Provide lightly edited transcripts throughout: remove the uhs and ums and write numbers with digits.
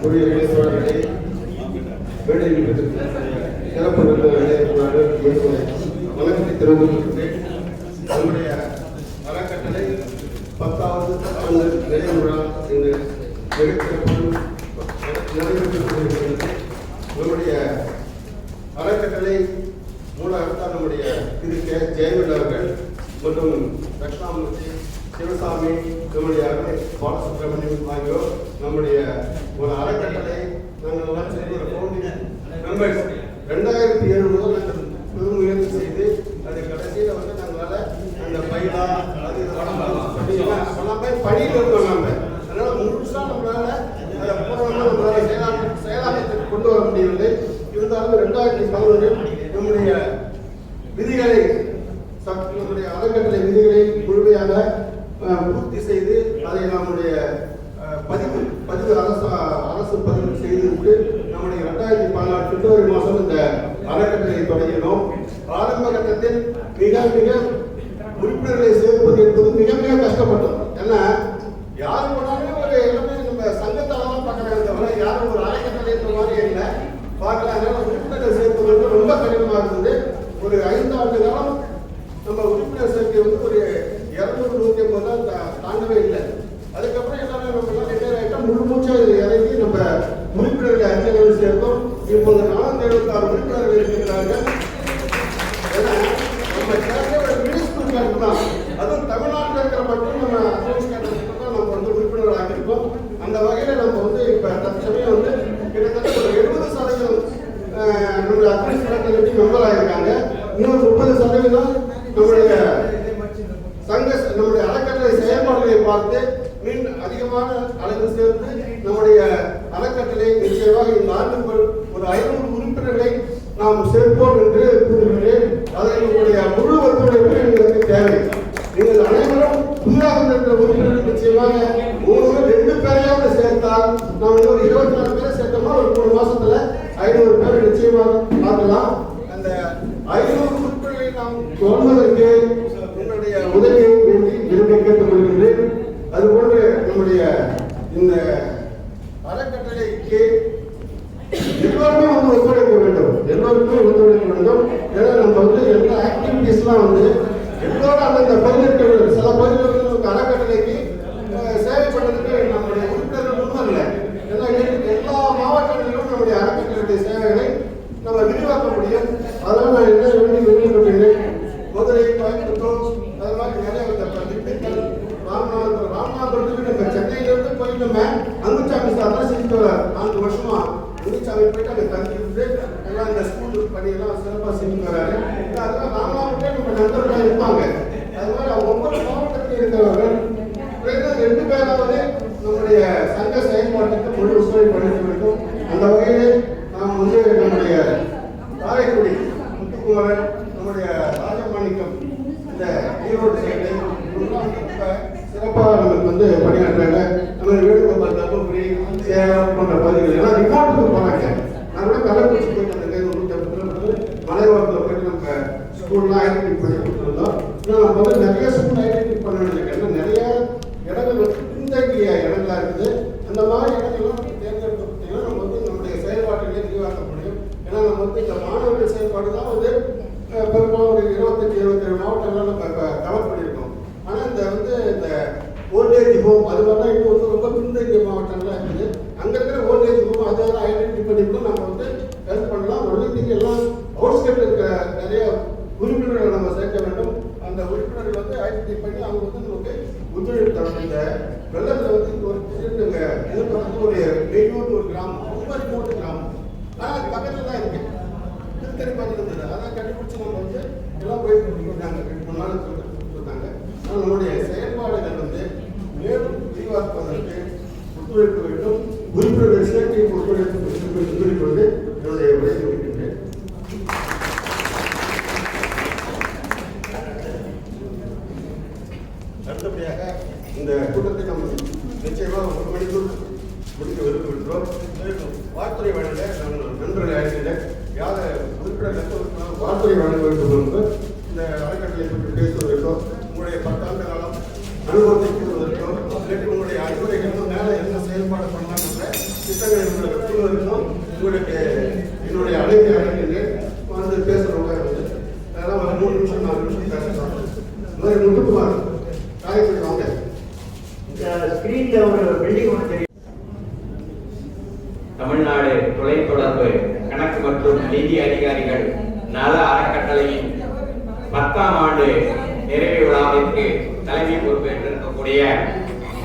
தோழர்களே, மேடையில் சிறப்பு வணக்கத்தை தெரிவித்துள்ளேன். நம்முடைய அறக்கட்டளை 10வது ஆண்டு நிறைவு விழா இன்று நடைபெற்று நம்முடைய அறக்கட்டளை மூலத்தான் நம்முடைய திரு கே ஜெயவேல் அவர்கள் மற்றும் தட்சிணாமூர்த்தி சிவசாமி நம்முடைய பாலசுப்ரமணியம் ஆகியோர் நம்முடைய ஒரு அறக்கட்டளை மெம்பர்ஸ் 2007 முதல் நாங்கள் பெரும் முயற்சி செய்து அது கடைசியில் வந்து நாங்களால் அந்த பைலா அது எல்லாமே பணியில் இருக்கோம். நம்ம அதனால் முழுசாக நம்மளால் அதை பூர்வமாக நம்மளால் செயலாக்கத்துக்கு கொண்டு வர முடியவில்லை. இருந்தாலும் 2011 நம்முடைய விதிகளை நம்முடைய அறக்கட்டளை விதிகளை முழுமையாக பூர்த்தி செய்து அதை நம்முடைய பதிவு அரசு பதிவு செய்துவிட்டு நம்முடைய 2014 பிப்ரவரி மாதம் இந்த அறக்கட்டளையை தொடங்கினோம். ஆரம்ப கட்டத்தில் மிக மிக உறுப்பினர்களை சேர்ப்பது என்பது மிக மிக கஷ்டப்பட்டோம். ஏன்னா யாரு போனாலும் ஒரு எல்லாமே நம்ம சங்கத்தாலாம் பார்க்கறாங்க தவிர யாரும் ஒரு அறக்கட்டளை மாதிரி இல்லை பார்க்கல. அதனால உறுப்பினர்கள் சேர்ப்பது வந்து ரொம்ப கடினமாக இருந்தது. ஒரு 5 ஆண்டு காலம் நம்ம உறுப்பினர் சேர்க்கை வந்து ஒரு 200-150 தான் தாண்டவே இல்லை. அதுக்கப்புறம் எல்லாமே நம்ம ரிட்டையர் ஆகிட்டோம். முழு மூச்சாக இறங்கி நம்ம உறுப்பினர்களை அறிஞர்கள் சேர்த்தோம். இப்போது 476 உறுப்பினர்கள் இருக்கின்றார்கள். ஏன்னா நம்ம ஒரு மினிஸ்டர் கேட்டு தான், அதுவும் தமிழ்நாட்டில் இருக்கிற மட்டும் நம்ம அசோஸ் கேட்டதுக்கு தான் நம்ம வந்து உறுப்பினர் ஆகியிருக்கோம். அந்த வகையில் நம்ம வந்து இப்போ தற்சமயம் வந்து கிட்டத்தட்ட ஒரு 70% நம்மளுடைய அசோஸ் கேட்டதுக்கு மெம்பர் ஆகியிருக்காங்க. இன்னொரு 30% நம்முடைய நம்முடைய அறக்கட்டளை செயல்பாடுகளை பார்த்து மீன் அதிகமான அளவு சேர்த்து நம்முடைய அறக்கட்டளை நிச்சயமாக இந்த ஆண்டுக்குள் ஒரு 500 உறுப்பினர்களை நாம் சேர்ப்போம் என்று கூறுகிறேன். அதை உங்களுடைய முழு ஒத்துழைப்பு எங்களுக்கு தேவை. நீங்கள் அனைவரும் புதிதாக இருக்கிற உறுப்பினர்கள் நிச்சயமாக 2 பேரையாவது சேர்த்தால் நாம் இன்னொரு 24 பேரை சேர்த்தோம்னா ஒரு 3 மாசத்துல 500 பேரை நிச்சயமாக பார்க்கலாம். அந்த 500 உறுப்பினர்களை நாம் சொல்வதற்கு உங்களுடைய உதவியை வேண்டி விரும்பி கேட்டுக்கொள்கின்றேன். அதுபோன்று நம்முடைய இந்த அறக்கட்டளைக்கு எல்லோருமே வந்து ஒத்துழைக்க வேண்டும். எல்லோருமே ஒத்துழைக்க வேண்டும். ஏன்னா நம்ம வந்து எல்லா ஆக்டிவிட்டிஸ்லாம் வந்து எல்லோரும் அந்த பகுதிகள் சில பகுதிகளுக்கு அறக்கட்டளைக்கு சேவை பண்ணுறதுக்கு நம்முடைய உறுப்பினர்கள் முன்வரல. ஏன்னா எல்லா மாவட்டங்களிலும் நம்முடைய அறக்கட்டளை சேவைகளை நம்ம விரிவாக்க முடியும். அதனால் நான் என்ன வேண்டி விரும்புகிறேன், மதுரை, கோயம்புத்தூர் அது மாதிரி நிறைய திண்டுக்கல், ராமநாதபுரத்துக்கு நம்ம சென்னையிலிருந்து போய் நம்ம அங்குச்சாமி சார் தான் செஞ்சுட்டு வர 4 வருஷமா அங்குச்சாமி போயிட்டு அங்கே தங்கிட்டு எல்லாம் இந்த ஸ்கூல் பணியெல்லாம் சிறப்பாக செஞ்சுட்டு வராரு. அதெல்லாம் ராமநாதபுரத்தே நம்ம நண்பர்களாக இருப்பாங்க. அது மாதிரி ஒவ்வொரு மாவட்டத்தில் இருக்கிறவர்கள் 2 பேராவது நம்முடைய சங்க செயல்பாட்டுக்கு முழு ஒத்துழைப்பு அளிக்க வேண்டும். அந்த வகையில் நாம் வந்து நம்முடைய காரைக்குடி முத்துக்குமரன், நம்முடைய ராஜமாணிக்கம், இந்த ஈரோடு சைடு சிறப்பாக நமக்கு வந்து பணியாற்றாங்க. நம்ம வேணுகோபால், தர்மபுரி, சேலம் போன்ற பகுதிகள் எல்லாம் ரிப்போர்ட்டுக்கு போனாங்க. நான் கூட கள்ளக்குறிச்சி போயிட்டு அந்த 150 கிலோமீட்டர் மலைவாரத்தில் போயிட்டு நம்ம ஸ்கூல்லாம் ஐடென்டிஃபை பண்ணி கொடுத்துருந்தோம். இன்னும் நம்ம வந்து நிறைய ஸ்கூல் ஐடென்டிஃபை பண்ண வேண்டியது. ஏன்னா நிறைய இடங்கள் வந்து பின்தங்கிய இடங்களா இருக்குது. அந்த மாதிரி இடங்கள்லாம் தேர்ந்தெடுக்க பார்த்தீங்கன்னா நம்ம வந்து நம்முடைய செயல்பாடுகளே விரிவாக்க முடியும். ஏன்னா நம்ம வந்து இந்த மாணவர்கள் செயல்பாடு தான் வந்து பெரும்பாலும் ஒரு 25-27 மாவட்டங்கள்லாம் நம்ம இப்போ கவர் பண்ணியிருக்கோம். ஆனால் இந்த வந்து இந்த ஓல்டேஜ் ஹோம் அது மாதிரிலாம் இன்னும் வந்து ரொம்ப பின்தங்கிய மாவட்டங்கள்லாம் இருக்குது. அங்கே இருக்கிற ஓல்டேஜ் ஹோம் அதெல்லாம் ஐடென்டிஃபை பண்ணிவிட்டு நம்ம வந்து ஹெல்ப் பண்ணலாம். ஒன்றியத்துக்கு எல்லாம் அவுட்ஸ்கேட்டில் இருக்கிற நிறைய உறுப்பினர்களை நம்ம சேர்க்க வேண்டும். அந்த உறுப்பினர்கள் வந்து ஐடென்டிஃபை பண்ணி அவங்க வந்து நமக்கு ஒத்துழைப்பு தரணும். இந்த வெள்ளத்தில் வந்து இங்கே ஒரு திருட்டுங்க இதுக்கு வந்து ஒரு மெய்யூர் ஒரு கிராமம், ரொம்ப ரிமோட் கிராமம். ஆனால் அது பக்கத்தில் தான் இருக்குது. திருத்தணி பக்கத்தில் இருந்தது. அதான் கண்டுபிடிச்சி நம்ம வந்து எல்லாம் போயிட்டு கொடுத்தாங்க. 2-3 நாள் கொடுத்தாங்க. ஆனால் நம்முடைய செயல்பாடுகள் வந்து மேலும் விரிவாக்குவதற்கு ஒத்துழைப்பு வேண்டும். உறுப்பினர்கள் சேர்க்கைக்கு ஒத்துழைப்பு கூறிக்கொண்டு என்னுடைய உரையை முடிக்கின்றேன். அடுத்தபடியாக இந்த கூட்டத்தை நம்ம நிச்சயமாக 1 மணிக்குள் முடிக்க விரும்புகின்றோம். வாழ்த்துறை வழங்க நான் நண்பர்களை அழைக்கின்றேன். யார் உறுப்பினர்களுக்கு வாழ்த்துறை வழங்க வேண்டும் என்று இந்த அறக்கட்டளை பற்றி பேசுவதற்கோ உங்களுடைய 10 ஆண்டு காலம் அனுபவத்தை கூறுவதற்கோ உங்களுடைய அறிவுரைகளும் மேலே என்ன செயல்பாடு பண்ணலாம் என்ற திட்டங்களை சொல்வதற்கும் உங்களுக்கு என்னுடைய அழைப்பை அழைக்கின்றேன். வந்து பேசுகிறவங்க அதெல்லாம் ஒரு 3 நிமிஷம் 4 நிமிஷம் பேசலாம். முதல்ல முத்துக்குமார் காயப்பட்டு வாங்க. இந்த ஸ்கிரீன்ல ஒரு பில்டிங் ஒன்று தெரியும். தமிழ்நாடு தொலைத்தொடர்பு கணக்கு மற்றும் நிதி அதிகாரிகள் நல அறக்கட்டளையின் 10ஆம் ஆண்டு நிறைவு விழாவிற்கு தலைமை பொறுப்பேற்றிருக்கக்கூடிய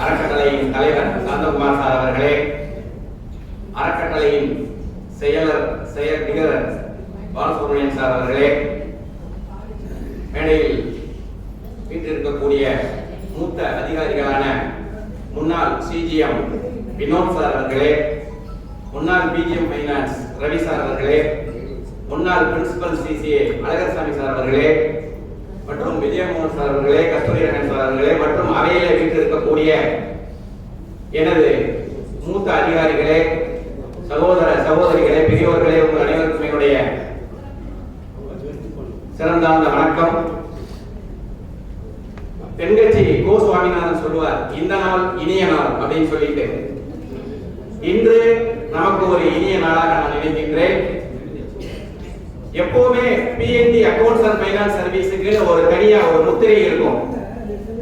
அறக்கட்டளையின் தலைவர் சாந்தகுமார் சார் அவர்களே, அறக்கட்டளையின் செயற்திகர் பாலசுப்ரமணியன் சார் அவர்களே, மேடையில் வீட்டிருக்கக்கூடிய மூத்த அதிகாரிகளான முன்னாள் சிஜிஎம் வினோத் சார் அவர்களே, முன்னாள் பிஜிஎம் ஃபைனான்ஸ் ரவி சார் அவர்களே, முன்னாள் பிரின்சிபல் சிசிஏ அழகர்சாமி சார் அவர்களே மற்றும் விஜயமோகன் சார் அவர்களே, கஸ்தூரி ரங்கன் சார் அவர்களே மற்றும் அவையில வீட்டிருக்கக்கூடிய எனது மூத்த அதிகாரிகளே, சகோதர சகோதரிகளே, பெரியவர்களே, உங்கள் அனைவருக்கும் என்னுடைய சிறந்தார்ந்த வணக்கம். தென்கட்சி கோ சுவாமிநாதன் சொல்லுவார், இந்த நாள் இனிய நாள் அப்படின்னு சொல்லிட்டு, இன்று நமக்கு ஒரு இனிய நாளாக நான் நினைக்கின்றேன். எப்பவுமே பிஎன்டி அக்கவுண்ட்ஸ் அண்ட் ஃபைனான்ஸ் சர்வீஸுக்கு ஒரு தனியா ஒரு முத்திரை இருக்கும்.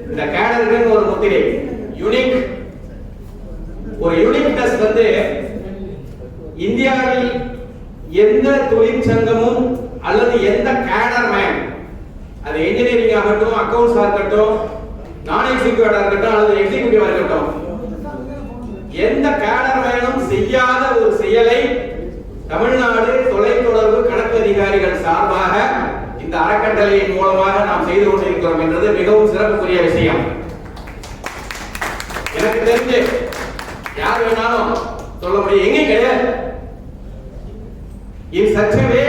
இந்த கேடருக்கு ஒரு முத்திரை யூனிக், ஒரு யூனிக்னஸ் வந்து இந்தியாவில் எந்த தொழிற்சங்கமும் அல்லது எந்த கேடர் மேன், அது இன்ஜினியரிங் ஆகட்டும், அக்கவுண்ட்ஸ் ஆகட்டும், நான் எக்ஸிக்யூட்டிவா இருக்கட்டும் அல்லது எக்ஸிக்யூட்டிவா இருக்கட்டும், எந்த கேடர் மேனும் செய்யாத ஒரு செயலை தமிழ்நாடு தொலைத்தொடர்பு கணக்கு அதிகாரிகள் சார்பாக இந்த அறக்கட்டளையின் மூலமாக நாம் செய்து கொண்டிருக்கிறோம் என்றது மிகவும் சிறப்புக்குரிய விஷயம். எனக்கு தெரிஞ்சு யார் வேணாலும் சொல்ல முடியும், எங்கே கிடையாது. In such a way,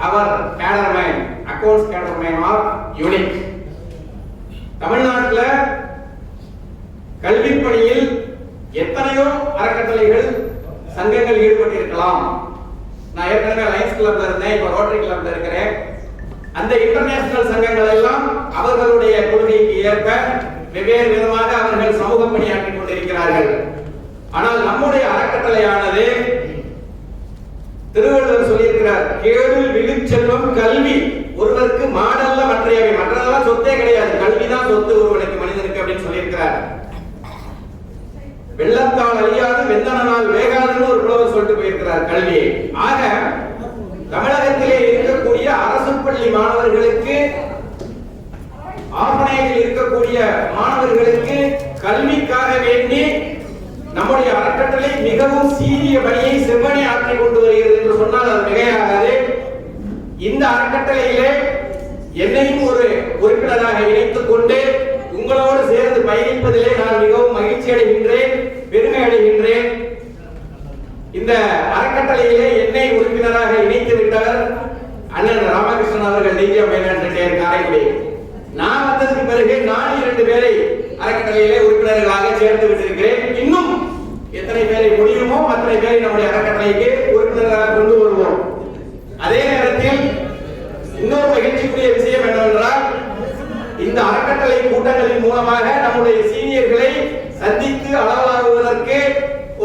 our caderman, accounts caderman are unique. தமிழ்நாட்டில் கல்வி பணியில் எத்தனையோ அறக்கட்டளைகள் சங்கங்கள் ஈடுபட்டிருக்கலாம். நான் ஏற்கனவே லயன்ஸ் கிளப்ல இருந்தேன், இப்போ ரோட்டரி கிளப்ல இருக்கிறேன். அந்த இன்டர்நேஷனல் சங்கங்கள் எல்லாம் அவர்களுடைய கொள்கைக்கு ஏற்ப வெவ்வேறு விதமாக அவர்கள் சமூக பணியாற்றிக் கொண்டிருக்கிறார்கள். ஆனால் நம்முடைய அறக்கட்டளையானது திருவள்ளுவர் சொல்லியிருக்கிறார், கேடில் விழுச்செல்வம் கல்வி, ஒருவருக்கு மாடல்ல மற்றையவை, மற்றதெல்லாம் சொத்தே கிடையாது, கல்விதான் சொத்து ஒருவனுக்கு மனிதனுக்கு அப்படின்னு சொல்லியிருக்கிறார். வெள்ளத்தால் அழியாது வெந்தனால் வேகாதுன்னு ஒரு புலவர் சொல்லிட்டு போயிருக்கிறார் கல்வியை. ஆக தமிழகத்திலே இருக்கக்கூடிய அரசு பள்ளி மாணவர்களுக்கு, ஆபணையில் இருக்கக்கூடிய மாணவர்களுக்கு கல்விக்காக வேண்டி நம்முடைய அறக்கட்டளை மிகவும் சீரிய பணியை செவ்வனே ஆற்றிக் கொண்டு வருகிறது என்று சொன்னால் அது மிகையாகாது. இந்த அறக்கட்டளையிலே என்னையும் ஒரு உறுப்பினராக இணைத்துக் கொண்டு உங்களோடு சேர்ந்து பயணிப்பதிலே நான் மிகவும் மகிழ்ச்சி அடைகின்றேன், பெருமை அடைகின்றேன். இந்த அறக்கட்டளையிலே என்னை உறுப்பினராக இணைத்து விட்டவர் அண்ணன் ராமகிருஷ்ணன் அவர்கள், டிஜிஎம் ஃபைனான்ஸ் காரைக்குடி. நான் வந்ததுக்கு பிறகு நான் 2 பேரை அறக்கட்டளையிலே உறுப்பினர்களாக சேர்த்து விட்டிருக்கிறேன். இன்னும் எத்தனை பேரை முடியுமோ அத்தனை பேரை நம்முடைய அறக்கட்டளைக்கு உறுப்பினர்களாக கொண்டு வருவோம். அதே நேரத்தில் இன்னொரு மகிழ்ச்சிக்குரிய விஷயம் என்னவென்றால், இந்த அறக்கட்டளை கூட்டங்களின் மூலமாக நம்முடைய சீனியர்களை சந்தித்து அளவாகுவதற்கு,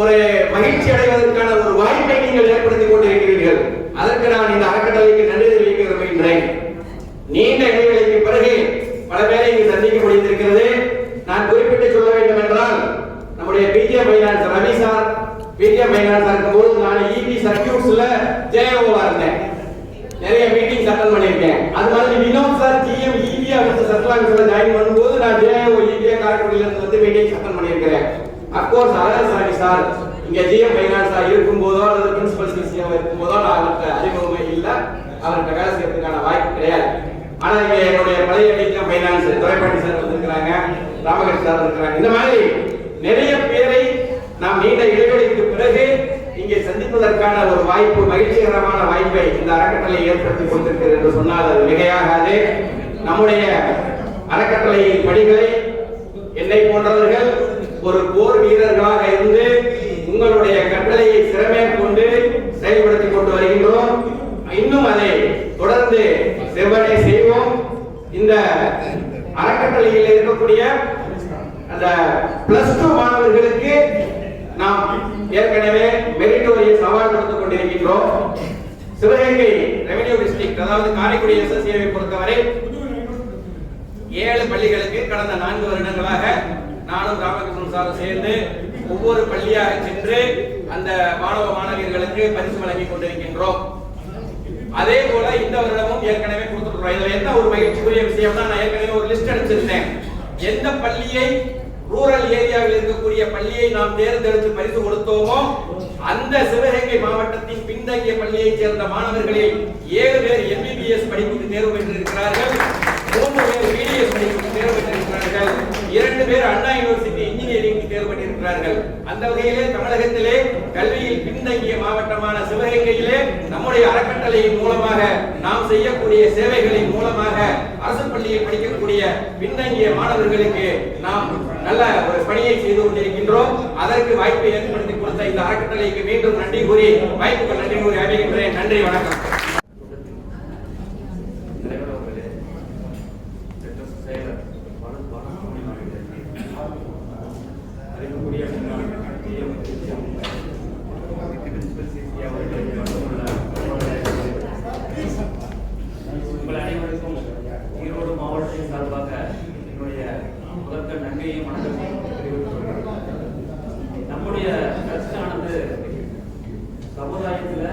ஒரு மகிழ்ச்சி அடைவதற்கான ஒரு வாய்ப்பை நீங்கள் ஏற்படுத்திக் கொண்டிருக்கிறீர்கள். அதற்கு நான் இந்த அறக்கட்டளைக்கு நன்றி தெரிவிக்க விரும்புகின்றேன். நீண்ட இடைவெளிக்கு பிறகு பல பேரை இங்கு சந்திக்க முடிந்திருக்கிறது. நான் குறிப்பிட்டு சொல்ல வேண்டும் என்றால், நம்முடைய BGM finance Ravi sir BGM finance இருக்கும்போது நான் இபி சர்க்யூட்ஸ்ல ஜேஓவா இருந்தேன், நிறைய மீட்டிங்ஸ் அட்டெண்ட் பண்ணியிருக்கேன். அது மாதிரி Vinod sir GM EB office circle ஆஃபீஸ்ல ஜாயின் பண்ணும்போது நான் ஜேஓ இபிஏ காரைக்குடியில இருந்து வந்து மீட்டிங்ஸ் அட்டெண்ட் பண்ணியிருக்கிறேன். அப்கோர்ஸ் அழகர்சாமி சார் இங்க ஜிஎம் ஃபைனான்ஸா இருக்கும்போதோ அல்லது பிரின்சிபல் சிசிஎம் இருக்கும்போதோ நான் அவருக்கு அறிமுகமே இல்லை, அவருக்கு வேலை செய்யறதுக்கான வாய்ப்பு கிடையாது. ஆனா இங்க என்னுடைய பழைய டிஜிஎம் ஃபைனான்ஸ் துரைப்பாண்டி சார் வந்திருக்கிறாங்க, ராமகிருஷ்ணன் சார் இருக்கிறாங்க. இந்த மாதிரி நிறைய பேரை நாம் நீண்ட இடைவெளிக்கு பிறகு இங்கே சந்திப்பதற்கான ஒரு வாய்ப்பு, மகிழ்ச்சிகரமான வாய்ப்பை இந்த அறக்கட்டளை ஏற்படுத்தி கொடுத்திருக்கிறது என்று சொன்னால் அது மிகையாகாது. நம்முடைய அறக்கட்டளையின் பணிகளை என்னை போன்றவர்கள் ஒரு போர் வீரர்களாக இருந்து உங்களுடைய கட்டளையை சிறமேற்கொண்டு செயல்படுத்திக் கொண்டு வருகின்றோம். இன்னும் அதை தொடர்ந்து செவ்வனே செய்வோம். இந்த அறக்கட்டளையில் இருக்கக்கூடிய அந்த +2 மாணவர்களுக்கு நாம் ஏற்கனவே கொண்டிருக்கின்றோம். சிவகங்கை ரெவென்யூ டிஸ்ட்ரிக்ட், அதாவது காரைக்குடி எஸ்எஸ்ஏவை பொறுத்தவரை 7 பள்ளிகளுக்கு கடந்த 4 வருடங்களாக நானும் ராமகிருஷ்ணன் சாரும் சேர்ந்து ஒவ்வொரு பள்ளியாக சென்று அந்த மாணவ மாணவியர்களுக்கு பரிசு வழங்கி கொண்டிருக்கின்றோம். அதே போல இந்த வருடமும் ஏற்கனவே கொடுத்துருக்கோம். இதுல என்ன ஒரு மகிழ்ச்சிக்குரிய விஷயம்னா, நான் ஏற்கனவே ஒரு லிஸ்ட் அனுப்பிச்சிருந்தேன். எந்த பள்ளியை ரூரல் ஏரியாவில் இருக்கக்கூடிய பள்ளியை நாம் தேர்ந்தெடுத்து பரிசு கொடுத்தோமோ அந்த சிவகங்கை மாவட்டத்தின் பின்தங்கிய பள்ளியைச் சேர்ந்த மாணவர்களில் 7 பேர் MBBS படிப்புக்கு தேர்வு பெற்றிருக்கிறார்கள், 3 பேர் BDS படிப்புக்கு தேர்வு பெற்றிருக்கிறார்கள், 2 பேர் அண்ணா யூனிவர்சிட்டி இன்ஜினியரிங் தேர்வு பெற்றிருக்கிறார்கள். அந்த வகையிலே தமிழகத்திலே கல்வியில் பின்தங்கிய மாவட்டமான சிவகங்கையிலே நம்முடைய அறக்கட்டளையின் மூலமாக நாம் செய்யக்கூடிய சேவைகளின் மூலமாக அரசு பள்ளியில் படிக்கக்கூடிய பின்தங்கிய மாணவர்களுக்கு நாம் நல்ல ஒரு பணியை செய்து கொண்டிருக்கின்றோம். அதற்கு வாய்ப்பை ஏற்படுத்தி கொடுத்த இந்த அறக்கட்டளைக்கு மீண்டும் நன்றி கூறி வாய்ப்புக்கு நன்றி கூறி அறிவிக்கின்றேன். நன்றி, வணக்கம். உங்கள் அனைவருக்கும் ஈரோடு மாவட்டத்தின் சார்பாக என்னுடைய முதற்க நன்றியையும் வணக்கத்தையும் தெரிவித்துக் கொள்கிறேன். நம்முடைய கட்சியானது சமுதாயத்தில்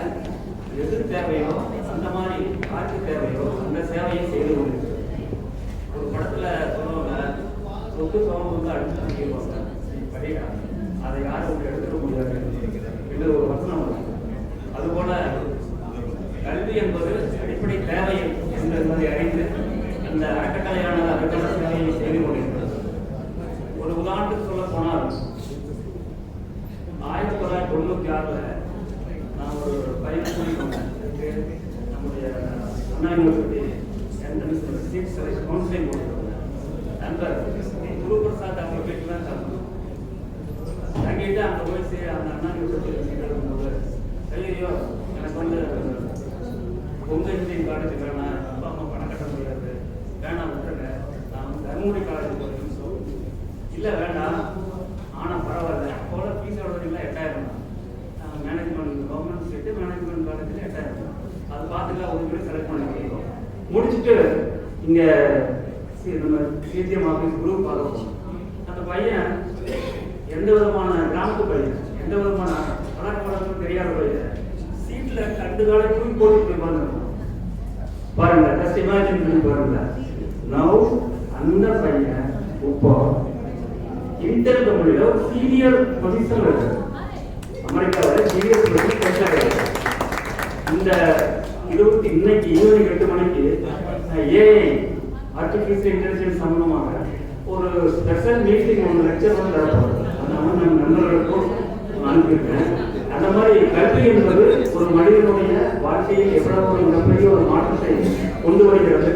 எது தேவையோ அந்த மாதிரி ஆட்சி தேவையோ அந்த சேவையை செய்து கொண்டிருக்கிறது. ஒரு படத்துல சொல்லுவாங்க, சொத்து சோகம் வந்து அடுத்து பண்ணிடுவாங்க, படிக்கிறாங்க, அதை யாரும் எடுத்துக்க முடியாது என்று ஒரு வசனம் வரும். அதுபோல கல்வி என்பது அடிப்படை தேவை என்பதை அறிந்து அந்த அறக்கட்டளையானது அதற்கான சேவையை செய்து கொண்டிருக்கிறது. ஒரு உதாரணத்துக்கு சொல்ல போனால் 1996 நான் ஒரு பையன் சொல்லிக்கொண்டேன். நம்முடைய Anna university entrance seat select counselling கொடுத்துருந்தேன். நண்பர் குரு பிரசாத் அவங்க வீட்டில் தான் தரணும். தங்கிட்டு அங்கே போய் அந்த அண்ணா யூனிவர்சிட்டி சீட் எடுக்கும்போது, ஐயோ எனக்கு வந்து உங்கள் இன்ஜினியரிங் காலேஜ் வேணாம், அப்பா அம்மா பணம் கட்ட முடியாது, வேணாம் விட்டுருங்க, நான் வந்து தர்மபுரி காலேஜ் போகிறேன்னு சொல்லி, இல்லை வேண்டாம் ஆனால் பரவாயில்ல, அப்போல ஃபீஸ் எவ்வளோங்களா 8000 தான், மேனேஜ்மெண்ட் கவர்மெண்ட் சீட்டு மேனேஜ்மெண்ட் காலேஜில் 8000 தான், அது பார்த்துக்கலாம் ஒரு பேர் செலக்ட் பண்ணி முடியும். முடிச்சுட்டு இங்கே நம்ம சிடிஎம் ஆஃபீஸ் குரூப் பார்க்கணும். அந்த பையன் எந்த விதமான கிராமத்து பையன், எந்த விதமான வழக்கம் தெரியாத பையன், சீட்ல 2 காலை தூக்கி போட்டு போய் பாருங்க, ஜஸ்ட் இமேஜின் பண்ணி பாருங்க. நவ் அந்த பையன் இப்போ இன்டர் கம்பெனில ஒரு சீனியர் பொசிஷன் இருக்கு, அமெரிக்காவில் சீனியர் பொசிஷன். இந்த இன்னைக்கு ஈவினிங் 8 மணிக்கு ஏஐ ஆர்டிஃபிஷியல் இன்டெலிஜென்ஸ் சம்பந்தமாக ஒரு ஸ்பெஷல் மீட்டிங் ஒன்று லெக்சர் வந்து நடத்துவாங்க. அதனால நம்ம நண்பர்களுக்கும் அனுப்பியிருக்கேன். அந்த மாதிரி கல்வி என்பது ஒரு மனிதனுடைய வாழ்க்கையில் எவ்வளவு ஒரு மிகப்பெரிய ஒரு மாற்றத்தை கொண்டு வருகிறது.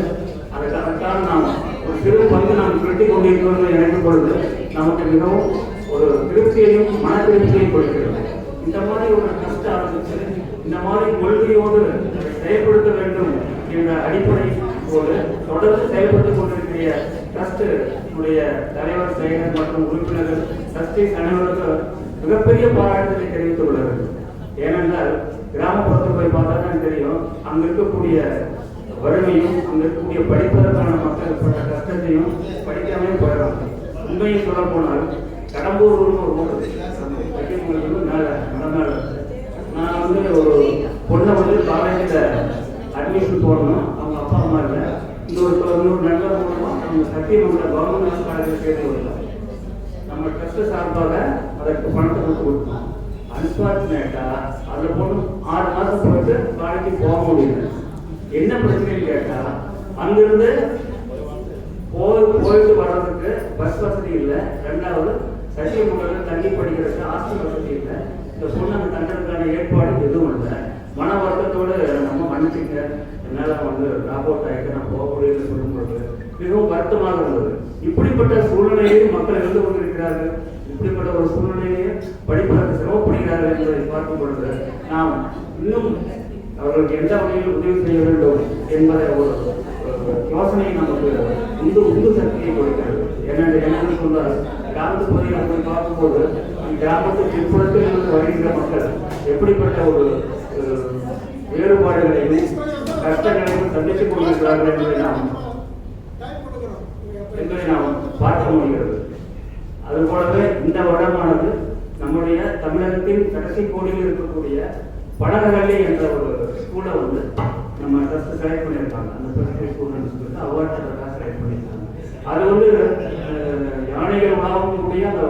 அதற்காக நாம் ஒரு சிறு பங்கு நாம் சுருட்டி கொண்டிருக்கிறோம் நினைக்கும் பொழுது நமக்கு மிகவும் ஒரு திருப்தியையும் மன திருப்தியையும் கொடுக்கிறது. இந்த மாதிரி ஒரு ட்ரஸ்ட் ஆரம்பிச்சு இந்த மாதிரி கொள்கையோடு செயல்படுத்த வேண்டும் என்ற அடிப்படையோடு தொடர்ந்து செயல்பட்டுக் கொண்டிருக்கிற ட்ரஸ்ட் தலைவர், செயலர் மற்றும் உறுப்பினர்கள், ட்ரஸ்டீஸ் அனைவருக்கு மிகப்பெரிய பாராட்டுதலை தெரிவித்துக் கொள்கிறது. ஏனென்றால் கிராமப்புறத்தில் போய் பார்த்தா தான் தெரியும், அங்க இருக்கக்கூடிய வறுமையும் அங்க இருக்கக்கூடிய படிப்பதற்கான மக்கள் பட்ட கஷ்டத்தையும் படிக்காமே போயிடறாங்க. உண்மையை சொல்ல போனால் கடம்பூர் ஒரு மேல நான் வந்து ஒரு பொண்ணை வந்து காலேஜில் அட்மிஷன் போடணும், அவங்க அப்பா அம்மா இல்லை, இன்னொரு நண்பர் மூலமா அவங்க சத்தியமங்கலம் கவர்மெண்ட் காலேஜில் சேர்த்து விடலாம். நம்ம ட்ரஸ்ட் சார்பாக அதற்கு பணத்தை கொடுத்தோம். அன்பார்ச்சுனேட்டா அந்த பொண்ணு 6 மாதம் போயிட்டு காலேஜுக்கு போக முடியல. என்ன பிரச்சனைன்னு கேட்டா, அங்கிருந்து போயிட்டு வர்றதுக்கு பஸ் வசதி இல்லை, 2வது சத்தியமங்கலம் தண்ணி படிக்கிறதுக்கு ஹாஸ்டல் வசதி இல்லை. இந்த பொண்ணு அந்த தண்டனுக்கான ஏற்பாடு எதுவும் இல்லை. மன வருத்தத்தோடு நம்ம மன்னிச்சுங்க, என்னால் வந்து ட்ராப் அவுட் ஆகிட்டு நான் போக முடியல சொல்லும்போது மிகவும் வருத்தமாக இருந்தது. இப்படிப்பட்ட சூழ்நிலையை மக்கள் இருந்து கொண்டிருக்கிறார்கள். இப்படிப்பட்ட ஒரு சூழ்நிலையை படிப்பதற்கு சிரமப்படுகிறார்கள் என்பதை பார்க்கும் பொழுது நாம் இன்னும் அவர்களுக்கு எந்த வகையில் உதவி செய்ய வேண்டும் என்பதை ஒரு யோசனை நமக்கு உந்து சக்தியை கொடுக்கிறது. என்னென்னு சொல்றாரு. கிராமத்து பகுதியில் போய் பார்க்கும்போது கிராமத்துக்கு பிற்புறத்தில் இருந்து வருகின்ற மக்கள் எப்படிப்பட்ட ஒரு வேறுபாடுகளையும் கஷ்டங்களையும் சந்தித்துக் கொண்டிருக்கிறார்கள் என்பதை நாம் பார்க்க முடிகிறது. அதுபோலவே இந்த வருடமானது நம்முடைய தமிழகத்தின் கடைசி கோடியில் இருக்கக்கூடிய படகவள்ளி என்ற ஒரு ஸ்கூலை வந்து நம்ம ட்ரஸ்ட் செலக்ட் பண்ணியிருக்காங்க. அந்த ட்ரஸ்ட் ஸ்கூல்னு சொல்லிட்டு அவார்ட் செலக்ட் பண்ணியிருக்காங்க. அது வந்து யானைகள் உலாவக்கூடிய அந்த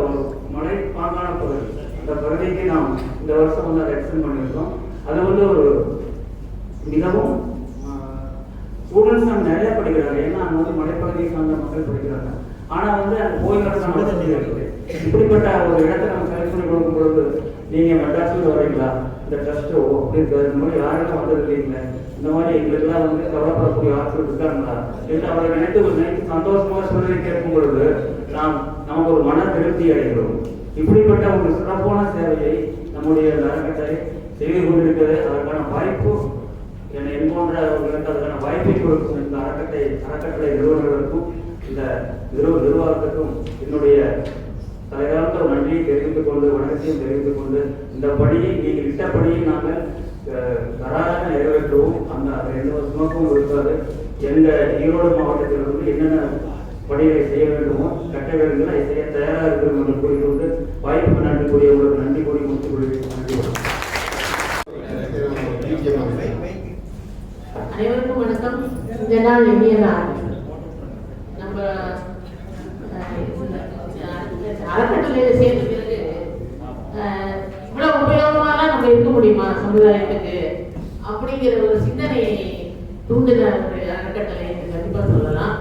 மலை பாங்கான பகுதி, அந்த பகுதிக்கு நாம் இந்த வருஷம் வந்து அதை எக்ஸ்டெண்ட் பண்ணியிருக்கோம். அது வந்து ஒரு மிகவும் ஸ்டூடெண்ட்ஸ் நம்ம நிறைய படிக்கிறாங்க. ஏன்னா அங்கே வந்து மலைப்பகுதியை சார்ந்த மக்கள் படிக்கிறாங்க. ஆனால் வந்து அந்த கோயில்கள் வசதி இருக்குது. இப்படிப்பட்ட ஒரு இடத்தை நம்ம செலக்ட் பண்ணி கொடுக்கும் பொழுது நீங்கள் மெட்ராஸில் வரீங்களா, இந்த ட்ரஸ்ட்டு அப்படி இருக்காது, இந்த மாதிரி யாரெல்லாம் வந்தது இல்லைங்களே, இந்த மாதிரி எங்களுக்கெல்லாம் வந்து கவலைப்படக்கூடிய ஆட்கள் இருக்காங்களா என்று அவரை நினைத்து சந்தோஷமாக சொல்லி கேட்கும் பொழுது நமக்கு ஒரு மன திருப்தி அடைகிறோம். இப்படிப்பட்ட ஒரு சிறப்பான சேவையை நம்முடைய அறக்கட்டளை செய்து கொண்டிருக்கிறது. அதற்கான வாய்ப்பு என்னை என்போன்றவர்களுக்கு அதற்கான வாய்ப்பை கொடுக்கும் இந்த அறக்கட்டளை நிறுவனங்களுக்கும் இந்த நிர்வாகத்துக்கும் என்னுடைய தலைகாலத்த நன்றியை தெரிவித்துக் கொண்டு வணக்கத்தையும் தெரிவித்துக் கொண்டு இந்த பணியை நீங்கள் இட்டப்படியை நாங்கள் தராக நிறைவேற்றவும் அந்த 2 வருஷமாகவும் இருக்காது. எங்கள் ஈரோடு மாவட்டத்தில் வந்து என்னென்ன பணிகளை செய்ய வேண்டுமோ கட்ட வேண்டுமோ அதை செய்ய தயாராக இருக்கிறோம் என்று கூறிக்கொண்டு வாய்ப்புக்கு நன்றி கூறிய உங்களுக்கு நன்றி கூறி முடித்துக் கொள்கிறேன். அனைவருக்கும் வணக்கம். இந்த நாள் இனிய நாள். நம்ம அறக்கட்டளையில சேர்ந்த பிறகு இவ்வளவு உபயோகமாக நம்ம இருக்க முடியுமா சமுதாயத்துக்கு அப்படிங்கிற ஒரு சிந்தனையை தூண்டின ஒரு அறக்கட்டளை கண்டிப்பா சொல்லலாம்.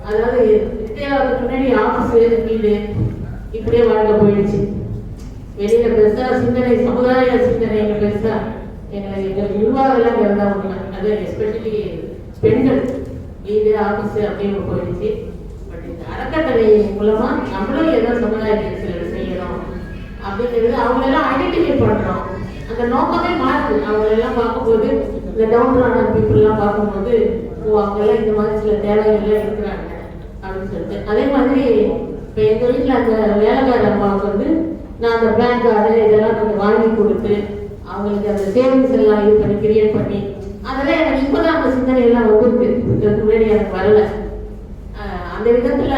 அதாவது ரிட்டையர் முன்னாடி ஆபீஸ் வீடு இப்படியே வாழ்க்கை போயிடுச்சு. வெளியில பெருசா சிந்தனை சமுதாய சிந்தனை பெருசா எங்களுக்கு நிர்வாகம் எல்லாம் இருந்தா உண்மை. அது எஸ்பெஷலி பெண்கள் வீடு ஆபீஸ் அப்படின்னு போயிடுச்சு. பட் இந்த அறக்கட்டளை மூலமா நம்மளும் ஏதோ சமுதாயத்துக்கு சில செய்யணும் அப்படிங்கிறது அவங்களெல்லாம் ஐடென்டிஃபை பண்றோம். அந்த நோக்கமே மாறுது. அவங்களெல்லாம் பார்க்கும்போது இந்த டவுன் பீப்புள் எல்லாம் பார்க்கும்போது அவங்கெல்லாம் இந்த மாதிரி சில தேவைகள்லாம் இருக்கிறாங்க அப்படின்னு சொல்லிட்டு. அதே மாதிரி இப்போ எங்க வீட்டில் அந்த வேலைக்கார அம்மாவுக்கு வந்து நான் அந்த பேங்க் கார்டு இதெல்லாம் கொஞ்சம் வாங்கி கொடுத்து அவங்களுக்கு அந்த சேவிங்ஸ் எல்லாம் இது பண்ணி கிரியேட் பண்ணி அதெல்லாம் எனக்கு இப்போதான் அந்த சிந்தனை எல்லாம் வகுப்பு இதுக்கு முன்னாடி எனக்கு வரல. அந்த விதத்துல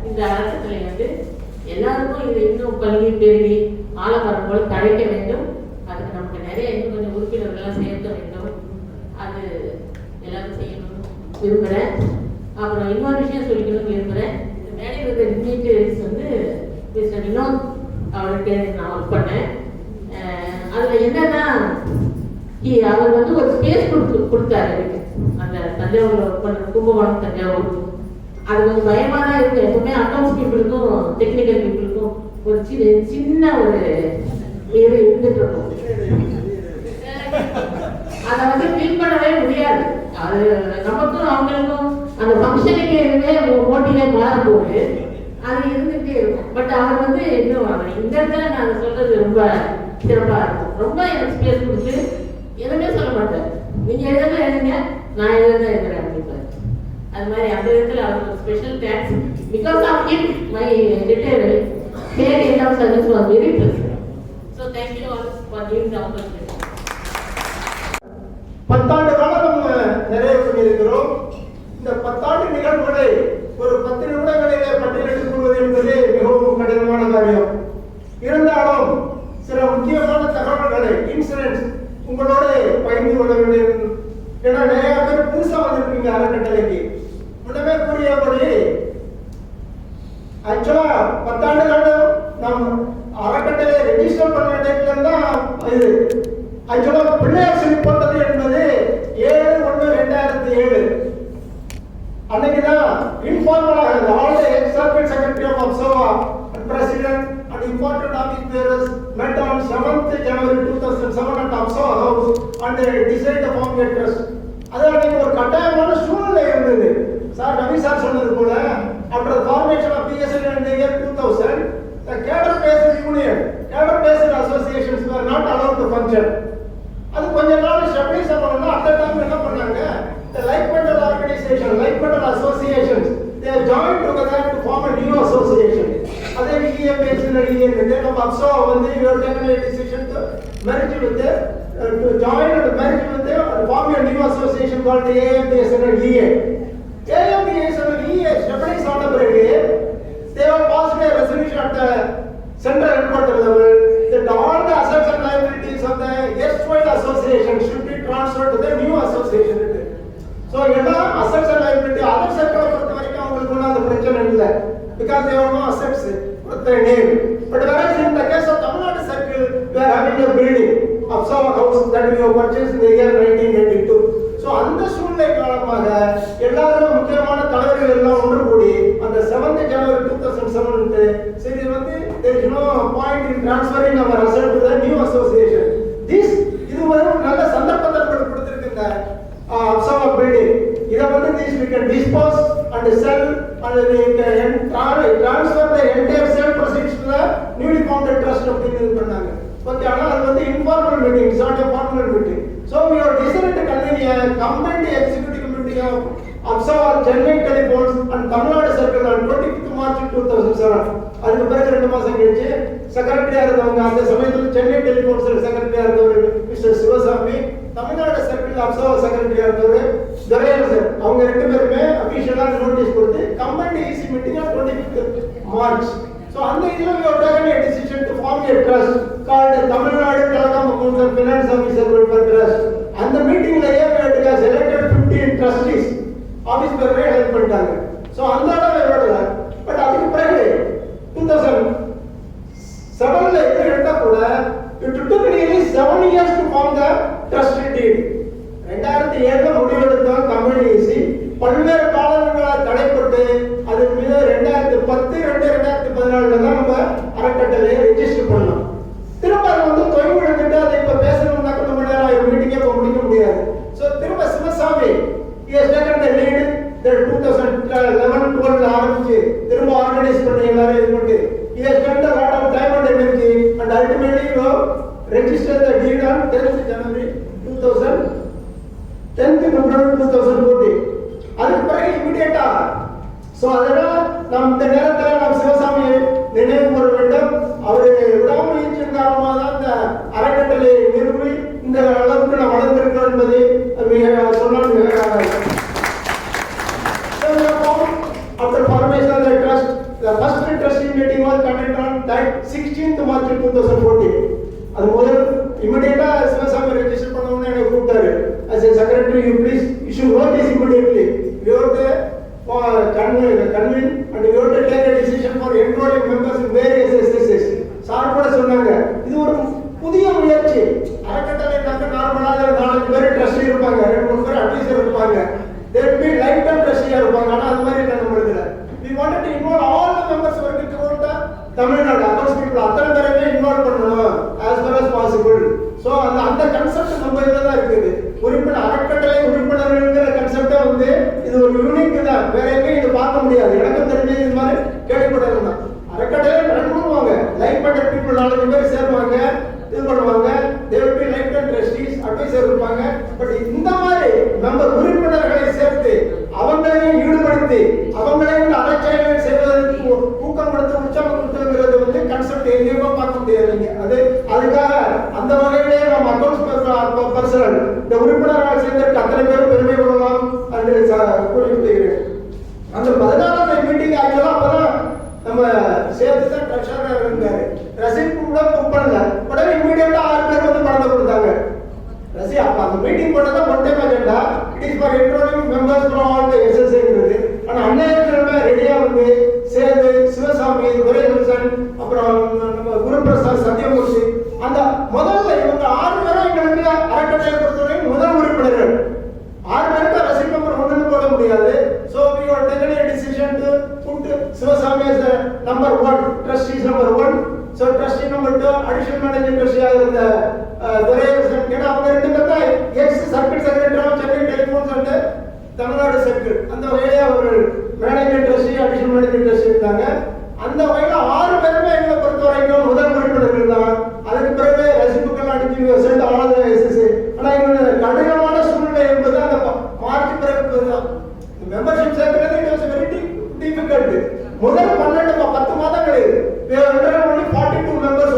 இந்த அறக்கட்டளை வந்து எல்லாருக்கும் இது இன்னும் பள்ளி பெருகி ஆலமரம் போல தழைக்க வேண்டும். அதுக்கு நமக்கு நிறைய இன்னும் கொஞ்சம் உறுப்பினர்கள்லாம் சேர்க்க வேண்டும். அது எல்லாரும் செய்யணும்னு விரும்புகிறேன். அப்புறம் இன்னொரு விஷயம் சொல்லிக்கணும்னு விரும்புகிறேன். இந்த மேடையில் இருக்கிற டிக்னிட்டரிஸ் வந்து மிஸ்டர் வினோத் அவர்கிட்ட நான் ஒர்க் பண்ணேன். அதில் என்னன்னா அவர் வந்து ஒரு ஸ்பேஸ் கொடுத்தாரு எனக்கு. அந்த தஞ்சாவூர்ல ஒர்க் பண்ண கும்பகோணம் தஞ்சாவூர் அது கொஞ்சம் பயமா தான் இருக்கும். எப்பவுமே அக்கௌண்ட்ஸ் பீப்புளுக்கும் டெக்னிக்கல் பீப்புளுக்கும் ஒரு சின்ன ஒரு இது இருந்துட்டு இருக்கும். அதை வந்து ஃபில் பண்ணவே முடியாது. அது நமக்கும் அவங்களுக்கும் அந்த ஃபங்க்ஷனுக்கு எதுவுமே மோட்டிவே மாறும்போது அது இருந்துகிட்டே இருக்கும். பட் அவர் வந்து இன்னும் இந்த இடத்துல நான் சொல்றது ரொம்ப சிறப்பா இருக்கும். ரொம்ப எனக்கு ஸ்பேஸ் கொடுத்து எதுவுமே சொல்ல மாட்டேன். நீங்க எதுனா எழுதுங்க, நான் எதுனா எழுதுறேன் அப்படின்பாரு. அது மாதிரி அந்த விதத்தில் அவருக்கு special thanks. Because of him my retire பேர் end of service was very pleasant. So thank you all for giving the opportunity. 10 ஆண்டு காலம் நம்ம நிறைவு பண்ணியிருக்கிறோம். இந்த 10 ஆண்டு நிகழ்வுகளை ஒரு 10 நிமிடங்களிலே பட்டியலிட்டுக் கொள்வது என்பது மிகவும் கடினமான காரியம். இருந்தாலும் சில முக்கியமான தகவல்களை இன்சிடென்ட்ஸ் உங்களோட பகிர்ந்து கொள்ள வேண்டும். ஏன்னா நிறைய பேர் புதுசா வந்திருக்கீங்க அறக்கட்டளைக்கு. முன்னமே கூறியபடி ஆக்சுவலா 10 ஆண்டு காலம் நம் அறக்கட்டளை ரெஜிஸ்டர் பண்ண டேட்ல தான் இது ஆக்சுவலா பிள்ளையார் சொல்லி போட்டது என்பது 7/1/2007 அன்னைக்குதான் இன்ஃபார்மலாக all the ex circle secretary of observer president and important office bearers met on 7th January 2007 at Apsara House and they decided to form a trust. அதாவது ஒரு கட்டாயமான சூழ்நிலை இருந்தது. சார் ரவி சார் சொன்னது போல after the formation of PSL in the year 2000 the cadre based union cadre based associations were not allowed to function. அது கொஞ்ச நாள் ஸ்டெபிலைஸ் பண்ணனும்னா அந்த டைம் என்ன பண்ணாங்க, the like-minded organization like-minded associations they joined together to form a new association APSOA வந்து you have taken a decision to merge with the to join and merge with the form a new association called the AMPSNL EA. AMPSNL EA stabilize on the பிறகு they have passed a resolution at the central headquarters level that all the assets and liabilities of the erstwhile association should be transferred to the new association. So எல்லா assets and liability other circle பொறுத்த வரைக்கும் அவங்களுக்கு ஒன்றும் அந்த பிரச்சனை இல்லை because they have no assets with their name. But whereas in the case of Tamil Nadu circle, we are having a building of some house that we have purchased in the year 1992. So அந்த சூழ்நிலை காரணமாக எல்லாரும் முக்கியமான தலைவர்கள் எல்லாம் ஒன்று கூடி அந்த 7th January 2007 சரி வந்து there is no point in transferring our asset to the new association. இது ஒரு நல்ல சந்தர்ப்பத்தை கொடுத்திருக்கின்ற APSOA building. இதை வந்து this we can dispose and sell and we can transfer the entire sale proceeds to the newly founded trust அப்படின்னு இது பண்ணாங்க. ஓகே, ஆனா அது வந்து informal meeting, it's not a formal meeting. So we have decided to convene a combined executive committee of APSOA, Chennai Telephones and Tamil Nadu Circle on 25th March 2007. அதுக்கு பிறகு 2 மாசம் கழிச்சு செக்ரட்டரியா இருந்தவங்க அந்த சமயத்தில் சென்னை டெலிபோன்ஸ் செக்ரட்டரியா இருந்தவர் mister Sivasamy, Tamil Nadu circle APSOA செக்ரட்டரியா இருந்தவர் துரையரசன், அவங்க 2 பேருமே அபிஷியலா நோட்டீஸ் கொடுத்து combined EC meeting on 25th March. So அந்த இதுல we have taken a decision to form a trust called Tamil Nadu Telecom Accounts and Finance Officer Welfare Trust. அந்த மீட்டிங்ல we have selected 15 trustees. Office பேர்ல help பண்ணிட்டாங்க. So அந்த அளவுல but அதுக்கு பிறகு 2007ல இது எடுத்தா கூட it took nearly 7 years to form the trustee deed. 2007ல முடிவெடுத்தோம் கம்பெனி EC பல்வேறு காரணங்களால் தடைப்பட்டு அது மீது 2014ல தான் நம்ம அறக்கட்டளையை ரெஜிஸ்டர் பண்ணோம். திரும்ப அது வந்து தொய்வுபடுத்திட்டு அதை இப்ப பேசணும்னா நம்ம நேரம் மீட்டிங்கே போக முடிக்க முடியாது. ஸோ திரும்ப Sivasamy he has taken the lead that 2011-12 ஆரம்பிச்சு திரும்ப ஆர்கனைஸ் பண்ணி எல்லாரும் இது பண்ணி he has spent a lot of time and energy and ultimately we have registered the deed on 10th January 2014. அதுக்கு பிறகு இமிடியேட்டா சோ அதனால நாம் இந்த நேரத்தில் நாம் சிவசாமி நினைவு கூற வேண்டும். அவர் விடாமுயற்சியின் காரணமாக தான் இந்த அறக்கட்டளை நிறுவி இந்த அளவுக்கு நாம் வளர்ந்திருக்கிறோம் என்பதை சொன்னால் மிகையாக. After formation of the trust, the first trustee meeting was conducted on 16th March 2014. அது முதல் இமிடியேட்டா சிவசாமி ரெஜிஸ்டர் பண்ணணும்னு எனக்கு கூப்பிட்டாரு. As a secretary, you please issue notice immediately. We have to convene and we have to take a decision for enrolling members in various SSS. Sir கூட சொன்னாங்க இது ஒரு புதிய முயற்சி. அறக்கட்டளை நார்மலாக 4 பேர் ட்ரஸ்டி இருப்பாங்க, 2-3 பேர் அட்வைசர் இருப்பாங்க, they will be lifetime trustee இருப்பாங்க. ஆனா அது மாதிரி இல்லை நம்ம இதுல. We wanted to involve all the members working toward the Tamil Nadu accounts people அத்தனை பேரையுமே இன்வால்வ் பண்ணணும் as far as possible. So அந்த கான்செப்ட் நம்ம இதுல தான் இருக்குது. உறுப்பினர் அறக்கட்டளை உறுப்பினர்கள்ங்கிற கான்செப்டே வந்து இது ஒரு யூனிக் தான், வேற எங்கேயும் இது பார்க்க முடியாது. எனக்கு தெரிஞ்சது இது மாதிரி கேள்விப்பட்டதுதான். அறக்கட்டளை ரன் பண்ணுவாங்க, லைக் பண்ற பீப்புள் 4 பேர் சேருவாங்க, இது பண்ணுவாங்க, they will be lifetime trustees, adviser இருப்பாங்க. பட் இந்த மாதிரி நம்ம உறுப்பினர்களை சேர்த்து அவங்களையும் ஈடுபடுத்தி அவங்களையும் அறச்செயல்கள் செய்வதற்கு ஊக்கம் கொடுத்து உற்சாகம் கொடுத்துங்கிறது வந்து கான்செப்ட் எங்கேயுமே பார்க்க முடியாதுங்க. அதுக்காக அந்த வகையிலே நம்ம அக்கௌண்ட்ஸ் பர்சனல் இந்த உறுப்பினர்கள் சேர்ந்திருக்க அத்தனை பேரும் பெருமை கொள்ளலாம் என்று குறிப்பிடுகிறேன். அந்த 14th மீட்டிங் ஆக்சுவலா அப்பதான் நம்ம சேர்த்து தான் ட்ரெஷரர் இருந்தாரு. ரசீத் கூட புக் பண்ணல, உடனே இமிடியேட்டா 6 பேர் வந்து பணத்தை கொடுத்தாங்க. ரசி அப்ப அந்த மீட்டிங் போட்டதா one time agenda, it is for enrolling members from all the எஸ்எஸ்ஏங்கிறது. ஆனா அன்னைக்கிழமை ரெடியா வந்து சேது, சிவசாமி, துரையரசன், அப்புறம் நம்ம குருபிரசாத், சத்யமூர்த்தி, அந்த முதல்ல இவங்க 6 பேரும் எங்களுக்கு அறக்கட்டளை பொறுத்தவரை முதல் உறுப்பினர்கள். 6 பேருக்கு ரசீட் நம்பர் 1 போட முடியாது. So we have taken a decision to put Sivasamy as number 1, trustees number 1. So trustee number 2, additional managing trustee இருந்த துரையரசன். ஏன்னா அவங்க 2 பேர் ex circle secretary of Chennai telephones and Tamil Nadu circle. அந்த வகையில அவர்கள் managing trustee, additional managing trustee இருந்தாங்க. அந்த வகையில 6 பேருமே எங்களை பொறுத்த வரைக்கும் முதல் உறுப்பினர்கள் தான். அதுக்கு பிறகு ரசிப்புகள் அடிச்சு சென்ட் ஆனது எஸ்எஸ்ஏ. ஆனா எங்களோட கடினமான சூழ்நிலை என்பது அந்த மார்ச் பிறகு தான் மெம்பர்ஷிப் சேர்க்கிறது இட் வாஸ் வெரி டிஃபிகல்ட். முதல் 10 மாதங்களில் 42 members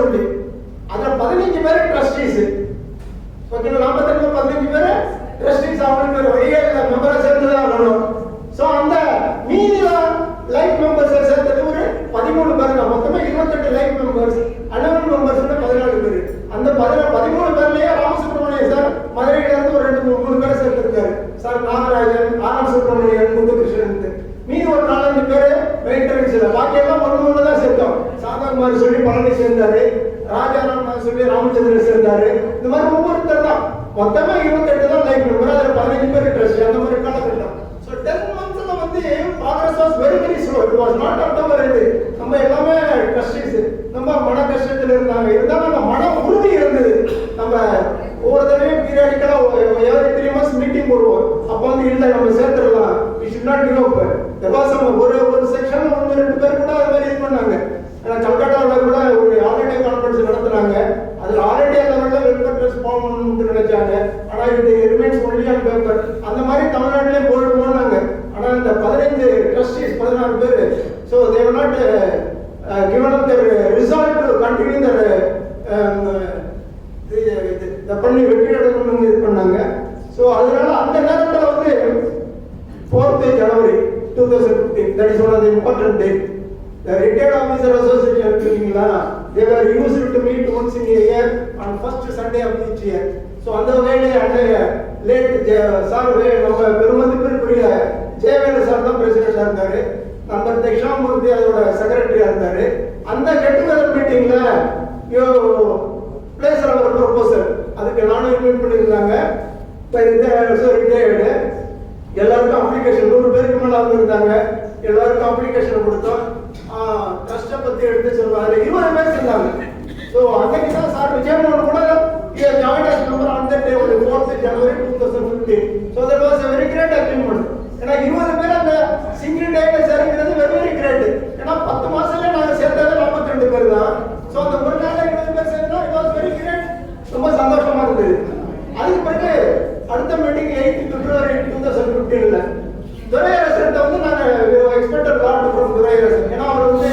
ஒவ்வொருத்தர் தான் மொத்தமா 28 தான் லைஃப் மெம்பர், அதில் 15 பேர் ட்ரஸ்ட், அந்த மாதிரி காலகட்டம். ஸோ 10 monthsல வந்து progress was very very slow. It was not October. இது நம்ம எல்லாமே ட்ரஸ்டீஸ் நம்ம மன கஷ்டத்தில் இருந்தாங்க. இருந்தாலும் அந்த மன உறுதி இருந்தது. நம்ம ஒவ்வொரு தடவையும் பீரியாடிக்கலா எவ்ரி 3 months மீட்டிங் போடுவோம். அப்போ வந்து இல்லை நம்ம சேர்த்துடலாம், we should not give up. ஒரு செக்ஷன் 1-2 பேர் கூட அது மாதிரி இது பண்ணாங்க. ஏன்னா கல்கட்டாவில் கூட ஒரு ஆல் இண்டியா கான்ஃபரன்ஸ் நடத்துனாங்க. அதில் ஆல் இண்டியா லெவலில் வெல்ஃபேர் ட்ரஸ்ட் ஃபார்ம் பண்ணணும்னு நினைச்சாங்க. ஆனால் இது ரிமைன்ஸ் ஒன்லி ஆன் பேப்பர். அந்த மாதிரி தமிழ்நாட்டிலே போனாங்க. ஆனால் இந்த 15 ட்ரஸ்டீஸ் 16 பேர், so they've not given up their resolve to continue the பண்ணி வெற்றி அடையணும்னு இது பண்ணாங்க. ஸோ அதனால அந்த நேரத்தில் வந்து 4th January 2015, that is one of the important date. The Retired Officer Association இருக்கீங்களா, they were used to meet once in a year on first Sunday of each year. So அந்த வகையிலே அன்றைய லேட் சார் நம்ம பெருமதிப்பிற்குரிய Jayavelu sir தான் பிரசிடென்டா இருந்தாரு. Number Dakshamurthy அதோட செக்ரட்டரியா இருந்தாரு. அந்த கெட் டுகெதர் மீட்டிங்ல யூ பிளேஸ் அவர் ப்ரொபோசல், அதுக்கு நானும் இன்வைட் பண்ணியிருந்தாங்க. ரிட்டையர்டு எல்லாருக்கும் அப்ளிகேஷன் 100 பேருக்கு மேல இருந்தாங்க. எல்லாருக்கும் அப்ளிகேஷன் கொடுத்தோம். ட்ரஸ்ட்டை பத்தி எடுத்து சொல்லுவாங்க. 20 பேர் இருந்தாங்க. ஸோ அன்னைக்கு தான் சார் விஜயமோகன் கூட join as member on that day, 4th January 2015. So that was a very great achievement. ஏன்னா 20 பேர் அந்த சிங்கிள் டேல சேர்க்கிறது வெரி வெரி கிரேட். ஏன்னா 10 மாசத்துல நாங்க சேர்த்தது 42 பேர் தான். ஸோ அந்த ஒரு நாள்ல 20 பேர் சேர்த்தா it was very great. ரொம்ப சந்தோஷமா இருந்தது. அதுக்கு பிறகு அடுத்த மீட்டிங் 8th February 2015ல துரையரசன் வந்து நாங்க எக்ஸ்பெக்டட் லாட் ஃப்ரம் துரையரசன். ஏன்னா அவர் வந்து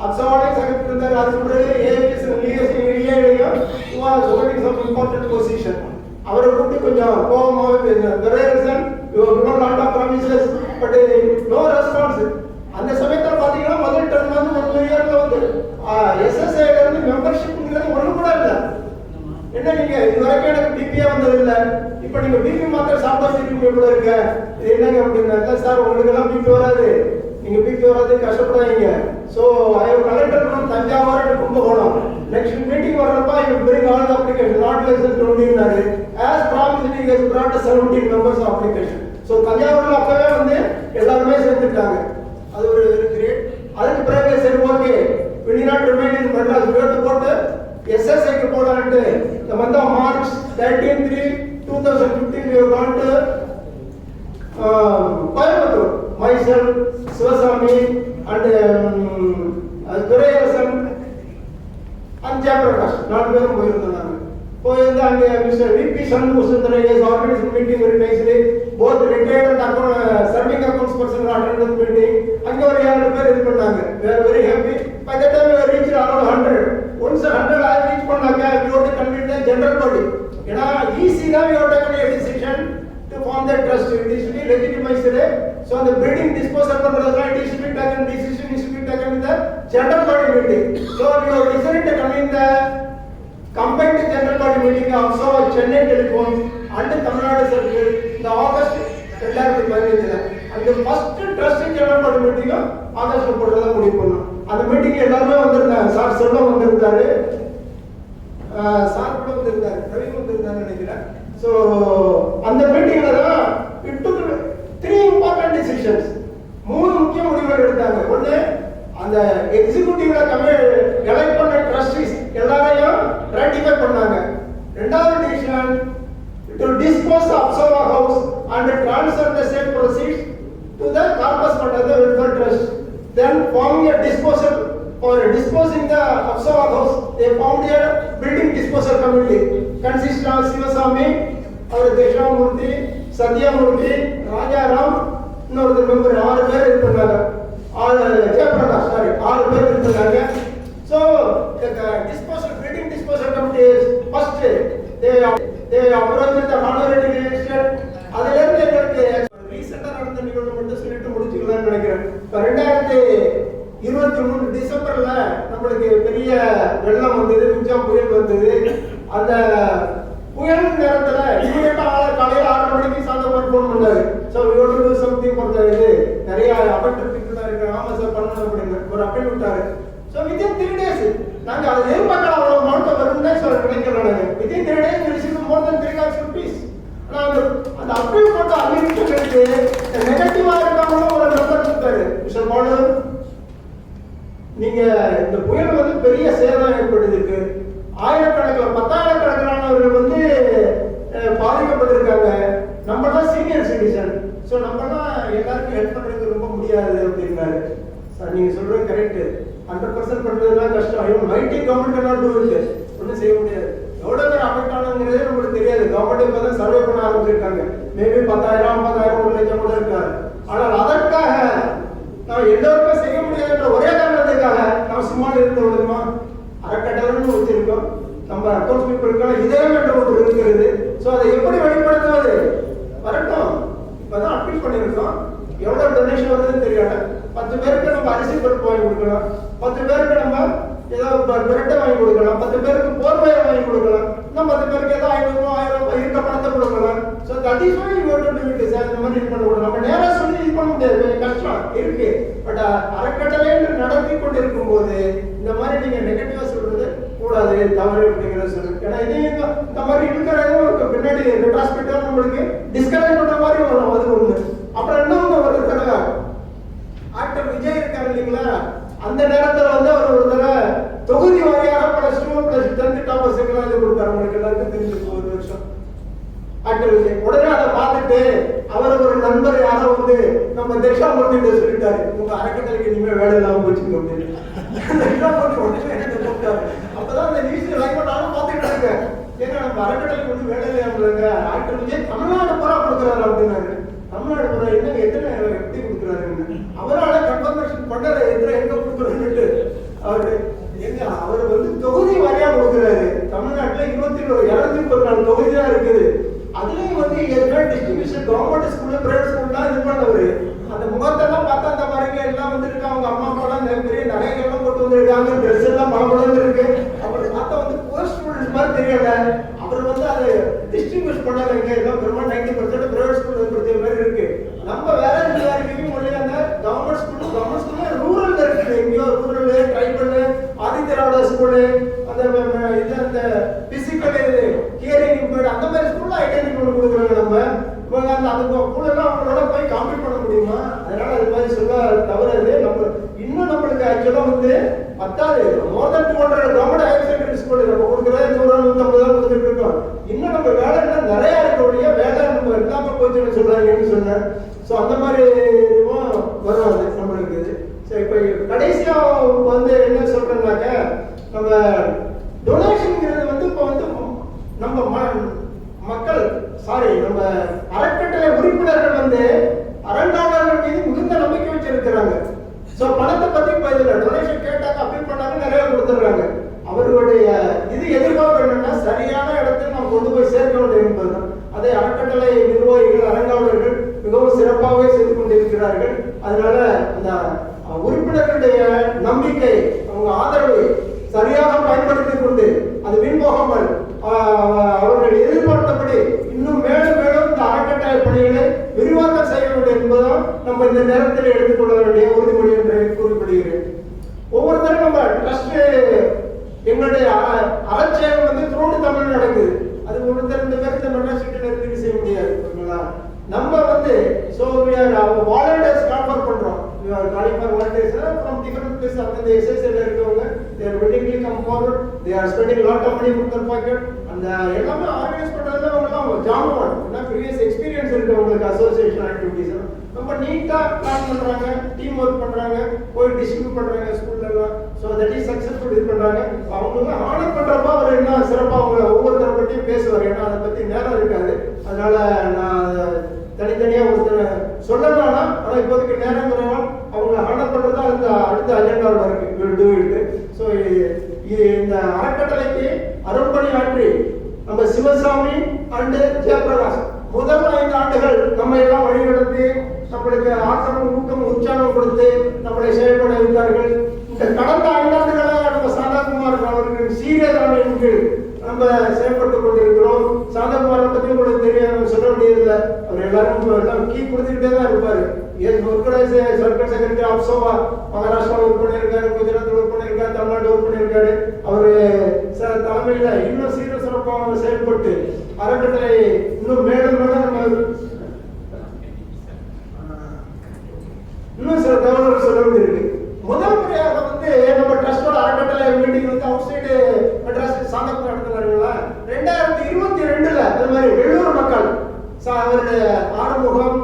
அப்சர்வானே செக்ரட்டரி இருந்தார். அதுக்கு பிறகு ஏபிஎஸ் லிஏலையும் was holding some important position. அவரை கூட்டி கொஞ்சம் கோபமாகவே பேசினார். Duraiarasan you given lot of promises but no response. அந்த சமயத்தில் பார்த்தீங்கன்னா முதல் 10 months 1 yearல வந்து எஸ்எஸ்ஐல இருந்து மெம்பர்ஷிப்ங்கிறது ஒண்ணு கூட இல்லை. என்ன நீங்க இது வரைக்கும் எனக்கு பிபிஏ வந்தது இல்லை, இப்போ நீங்க பிபி மாத்திரை சாப்பிட்டா சிபி கூட இருக்க, இது என்னங்க அப்படின்னா சார் உங்களுக்கு எல்லாம் பிபி வராது, நீங்க பிபி வராது கஷ்டப்படாதீங்க. So I have collected from Thanjavur to Kumbakonam. Next meeting வர்றப்ப I will bring all the application not less than 20 as promised he has brought 17 members of application. So தஞ்சாவூர்ல அப்பவே வந்து எல்லாருமே சேர்ந்துட்டாங்க. அது ஒரு கிரேட். அதுக்கு பிறகு சரி okay we did not remain in Madras, we have to go to SSIக்கு போலான்ட்டு the month of March 13/3/2015 we have gone to Coimbatore. Myself, Sivasamy and Durayarasan and Jayaprakash 4 பேரும் போயிருந்தாங்க. போயிருந்தா அங்கே mister VP Shanmugasundaram is organized meeting very nicely. Both retired and serving accounts person attended the meeting. அங்கே ஒரு 7 பேர் இது பண்ணாங்க. We are very happy. By that time we have reached around 100. Once 100 I reach பண்ணாங்க, we have to convene the general body. ஏன்னா easy தான் we have taken a decision to form the trust. It is to be legitimized. So the bidding disposal பண்றதுல it is to be taken, decision is to be taken in the general body meeting. So we have decided to convene the combined general body meeting of Chennai Telephone and Tamil Nadu Circle in the August 2015. And the first trust general body meeting August போடுறதா முடிவு பண்ணோம். அந்த meeting எல்லாரும் வந்திருந்தாங்க. Sir செல்வம் வந்திருந்தாரு, sir கூட வந்திருந்தாரு, ரவி வந்திருந்தாருன்னு நினைக்கிறேன். ஸோ அந்த மீட்டிங்ல தான் it took 3 important decisions. 3 முக்கிய முடிவுகள் எடுத்தாங்க. ஒன்று, அந்த எக்ஸிக்யூட்டிவ்ல எலெக்ட் பண்ண ட்ரஸ்டீஸ் எல்லாரையும் ராட்டிஃபை பண்ணாங்க. ரெண்டாவது decision to dispose of Apsara House and transfer the same proceeds to the Corpus Mandala Welfare Trust. Then forming a disposal for disposing the Apsara House, they formed a building disposal committee consisting of Sivasamy, Deshamurthy, Satyamurthy, Rajaram, இன்னொரு member 6 பேர் இருந்தாங்க. Jayaprakash, sorry, 6 பேர் இருந்தாங்க. So the building disposal committee is first they approached the honorary estate. அதுல இருந்து எங்களுக்கு ரீசெண்டா நடந்த நிகழ்வு மட்டும் சொல்லிட்டு முடிச்சுக்கலாம்னு நினைக்கிறேன். இப்போ 2023 டிசம்பர்ல நம்மளுக்கு பெரிய வெள்ளம் வந்தது, மிச்சம் புயல் வந்தது. அந்த புயல் நேரத்துல இமீடியட்டா காலையில 6 மணிக்கு சாயந்தரம் ஃபோன் பண்ணாரு. So we want to do something for the இது நிறைய அபெக்டட் பீப்புள் தான் இருக்கு, ஆமா சார் பண்ணணும் அப்படின்னு ஒரு அப்பீல் விட்டாரு. ஸோ within 3 days நாங்க அதை எதிர்பார்க்கலாம், அவ்வளவு மாவட்டம் வரும்னே சொல்ல நினைக்கிறேன். within 3 days we received more than 3 lakhs rupees. அந்த அப்பீல் போட்ட அறிவிப்புகளுக்கு நெகட்டிவா இருக்காமலும் ஒரு நம்பர் கொடுத்தாரு. மிஸ்டர் பாலு, நீங்க இந்த புயல் வந்து பெரிய சேதம் ஏற்படுத்திருக்கு, ஆயிரக்கணக்கில் 10,000கணக்கானவர்கள் வந்து பாதிக்கப்பட்டிருக்காங்க. நம்ம தான் சீனியர் சிட்டிசன், ஸோ நம்ம தான் எல்லாருக்கும் ஹெல்ப் பண்றதுக்கு ரொம்ப முடியாது அப்படின்னாரு. சார் நீங்க சொல்றது கரெக்ட், 100% பண்றதுலாம் கஷ்டம். ஐயோ மைட்டி கவர்மெண்ட் எல்லாம் டூ இருக்கு, ஒன்றும் செய்ய முடியாது. எவ்வளவு பேர் அஃபெக்ட் ஆனதுங்கிறதே நமக்கு தெரியாது. கவர்மெண்ட் இப்போ தான் சர்வே பண்ண ஆரம்பிச்சிருக்காங்க. மேபி 10,000, 50,000, 1 லட்சம் கூட இருக்காரு. ஆனால் அதற்காக நாம் எல்லோருக்கும் செய்ய முடியாதுன்ற ஒரே காரணத்துக்காக நாம் சும்மா இருக்க முடியுமா? அறக்கட்டளைன்னு வச்சிருக்கோம். நம்ம அக்கௌண்ட்ஸ் பீப்புளுக்கான இதயம் என்ற ஒன்று இருக்கிறது. ஸோ அதை எப்படி வெளிப்படுத்துவது? வரட்டும், இப்போதான் அப்பீல் பண்ணியிருக்கோம். எவ்வளோ டொனேஷன் வருதுன்னு தெரியாது. 10 பேருக்கு நம்ம அரிசி பருப்பு வாங்கி கொடுக்கலாம், 10 பேருக்கு நம்ம ஏதோ பிரெட்டை வாங்கி கொடுக்கலாம், 10 பேருக்கு போர்வையை வாங்கி கொடுக்கலாம், இன்னும் 10 பேருக்கு ஏதோ 500, 1000 இருக்க பணத்தை கொடுக்கலாம். So that is why you want to do it sir. இந்த மாதிரி இது பண்ண கூடாது. நம்ம நேராக சொல்லி இது பண்ண முடியாது, கொஞ்சம் கஷ்டம் இருக்கு. பட் அறக்கட்டளை நடத்தி கொண்டு இருக்கும் போது இந்த மாதிரி நீங்க நெகட்டிவா சொல்றது கூடாது, தவறு அப்படிங்கிறத சொல்லுங்க. ஏன்னா இதே இந்த மாதிரி இருக்கிறது பின்னாடி ரெட்ராஸ்பெக்டா நம்மளுக்கு டிஸ்கரேஜ் பண்ற மாதிரி வரும். அது ஒண்ணு. அப்புறம் இன்னொன்று ஒரு தடவை ஆக்டர் விஜய் இருக்காரு இல்லைங்களா, அந்த நேரத்தில் வந்து அவர் ஒரு தடவை தொகுதி வாரியாக +2 +10 டாப்பர்ஸுக்கெல்லாம் இது கொடுத்தாரு. உங்களுக்கு எல்லாருக்கும் தெரிஞ்சிருக்கும். ஒரு வருஷம் ஆக்டர் விஜய் உடனே அதை பார்த்துட்டு அவர் ஒரு நண்பர் யாரோ வந்து நம்ம தட்சாமூர்த்தி சொல்லிட்டாரு, உங்க அறக்கட்டளைக்கு இனிமேல் வேலை இல்லாமல் வச்சுக்கோ அப்படின்னு. தட்சாமூர்த்தி உடனே என்ன கூப்பிட்டாரு. அப்பதான் அந்த நியூஸ் லைவ் நானும் பார்த்துட்டு இருக்கேன். ஏன்னா நம்ம அறக்கட்டளைக்கு வந்து வேலை இல்லையாங்க, ஆக்டர் விஜய் தமிழ்நாடு பூரா கொடுக்குறாரு அப்படின்னாரு. தமிழ்நாடு பூரா என்ன எத்தனை எப்படி கொடுக்குறாருன்னு அவரால கன்ஃபர்மேஷன் பண்ணல, எங்க கொடுக்குறாருன்னு. அவரு எங்க அவர் வந்து தொகுதி வாரியா கொடுக்குறாரு. தமிழ்நாட்டுல 214 தொகுதி தான் இருக்குது. அதுலயும் வந்து டிஸ்ட்ரிபியூஷன் கவர்மெண்ட் ஸ்கூல்ல பிரைவேட் ஸ்கூல்லாம் இது பண்ணவரு. அந்த முகத்தெல்லாம் பார்த்தா அந்த மாதிரிங்க எல்லாம் வந்துருக்கு. அவங்க அம்மா அப்பாலாம் பெரிய நகைகள்லாம் போட்டு வந்துருக்காங்க, ட்ரெஸ் எல்லாம் பல இருக்கு. அவர் பார்த்தா வந்து போஸ்ட் ஸ்டூடெண்ட்ஸ் மாதிரி தெரியல. அவர் வந்து அதை டிஸ்ட்ரிபியூட் பண்ணலைங்க. எல்லாம் பெருமா 90% பிரைவேட் ஸ்கூல் ஏற்படுத்திய மாதிரி இருக்கு. நம்ம வேற எல்லாருக்கும் மொழி அந்த கவர்மெண்ட் ஸ்கூல்ல ரூரல் இருக்குது. எங்கேயோ ரூரல், ட்ரைபல், ஆதித்யராட ஸ்கூலு, அந்த பிசிக்கல் ஹியரிங் இம்பேர்ட் அந்த மாதிரி ஸ்கூல்ல ஐடென்டிட்டி ஒன்று கொடுக்குறாங்க. நம்ம அந்த ஸ்கூலெல்லாம் அவங்களோட போய் காம்பீட் பண்ண முடியுமா? அதனால அது மாதிரி சொல்ல தவறாது. நம்ம இன்னும் நம்மளுக்கு ஆக்சுவலா வந்து 10 மோர் தென் 200 கவர்மெண்ட் ஹையர் செகண்டரி ஸ்கூல் நம்ம கொடுக்குறது 150 தான் கொடுத்துட்டு இருக்கோம். இன்னும் நம்ம வேலை நிறைய இருக்கக்கூடிய வேலை நம்ம இல்லாம போச்சுன்னு சொல்றாங்கன்னு சொன்னேன். ஸோ அந்த மாதிரி இதுவும் வரும் அது நம்மளுக்கு. ஸோ இப்போ கடைசியா வந்து என்ன சொல்றேன்னாக்க, நம்ம டொனேஷன்ங்கிறது வந்து இப்போ வந்து நம்ம மக்கள் நம்ம அறக்கட்டளை உறுப்பினர்கள் வந்து அறங்காவலர்கள் மீது மிகுந்த நம்பிக்கை வச்சிருக்கிறாங்க. ஸோ பணத்தை பத்தி இப்போ இதில் டொனேஷன் கேட்டாங்க, அப்பீல் பண்ணாங்க, நிறைய கொடுத்துட்றாங்க. அவர்களுடைய இது எதிர்பார்ப்பு என்னன்னா சரியான இடத்தில் நாம் கொண்டு போய் சேர்க்க வேண்டும் என்பதுதான். அதை அறக்கட்டளை நிர்வாகிகள், அறங்காவலர்கள் மிகவும் சிறப்பாகவே செய்து கொண்டிருக்கிறார்கள். அதனால அந்த உறுப்பினர்களுடைய நம்பிக்கை, அவங்க ஆதரவை சரியாக பயன்படுத்திக் கொண்டு அது வீண்போகாமல் அவர்கள் எதிர்பார்த்தபடி இன்னும் மேலும் மேலும் இந்த அறக்கட்டளை பணிகளை விரிவாக்கம் செய்ய வேண்டும் என்பதுதான் நம்ம இந்த நேரத்தில் எடுத்துக்கொள்ள வேண்டிய உறுதிமொழி என்று கூறப்படுகிறேன். ஒவ்வொருத்தரும் நம்ம ட்ரஸ்ட் எங்களுடைய அறச்சேவை வந்து த்ரூ தமிழ் நடக்குது. அது ஒருத்தர் 2 பேருக்கு இந்த மெம்பர்ஷிப்ல இருந்து செய்ய முடியாது. நம்ம வந்து so we are volunteers call for பண்றோம். we are calling for volunteers from different places. அந்த எக்ஸசைஸ்ல இருக்கவங்க they are willingly come forward, they are spending a lot of money from their pocket. அந்த எல்லாமே ஆர்கனைஸ் பண்றதுல அவங்கலாம் ஜாம்பவான், ஏன்னா previous experience இருக்கு அவங்களுக்கு அசோசியேஷன் ஆக்டிவிட்டீஸ். ரொம்ப நீட்டா பிளான் பண்றாங்க, டீம் ஒர்க் பண்றாங்க, போய் டிஸ்ட்ரிபியூட் பண்றாங்க ஸ்கூல்ல எல்லாம். ஸோ தட் இஸ் சக்சஸ்ஃபுல் இது பண்றாங்க. அவங்களுக்கு ஆனர் பண்றப்ப அவர் என்ன சிறப்பா அவங்க ஒவ்வொருத்தரை பற்றியும் பேசுவார். ஏன்னா அதை பத்தி நேரம் இருக்காது. அதனால நான் தனித்தனியா ஒருத்தர் சொல்லணும்னா, ஆனால் இப்போதைக்கு நேரம் குறைவா அவங்க ஆனர் பண்றதா அடுத்த அஜெண்டாவில் இருக்கு. ஸோ இந்த அறக்கட்டளைக்கு அரும்பணி ஆற்றி நம்ம சிவசாமி அண்ட் ஜெயபிரகாஷ் முதல் 5 ஆண்டுகள் நம்ம எல்லாம் வழிநடத்தி நம்மளுக்கு ஆக்கம், ஊக்கம், உற்சாகம் கொடுத்து நம்மளை செயல்பட வைத்தார்கள். இந்த கடந்த 5 ஆண்டுகளாக நம்ம சாந்தாகுமார் அவர்கள் சீரியதான எண்கள் நம்ம செயல்பட்டு கொண்டிருக்கிறோம். சாந்தாகுமாரை பத்தி உங்களுக்கு தெரியும், சொல்ல வேண்டியதில்லை. அவர் எல்லாரும் எல்லாம் கீ கொடுத்துக்கிட்டே தான் இருப்பாரு. சர்க்கிள் செக்ரட்டரி ஆஃப் சோவா மகாராஷ்டிரா ஒர்க் பண்ணியிருக்காரு, குஜராத் ஒர்க் பண்ணியிருக்காரு, தமிழ்நாடு ஒர்க் பண்ணியிருக்காரு. அவரு தலைமையில இன்னும் சீரியல் சிறப்பாக சிறப்பாக செயல்பட்டு அறக்கட்டளை இன்னும் மேலும் மேலும் இன்னும் சில தகவல்கள் சொல்ல வேண்டியிருக்கு. முதல் முறையாக நம்ம ட்ரஸ்டோட அறக்கட்டளை மீட்டிங் அவுட் சைடு மெட்ராஸ் சாந்தப்பூர் நடத்துனாருங்களா 2022 அது மாதிரி வெள்ளூர் மக்கள் அவருடைய ஆறுமுகம்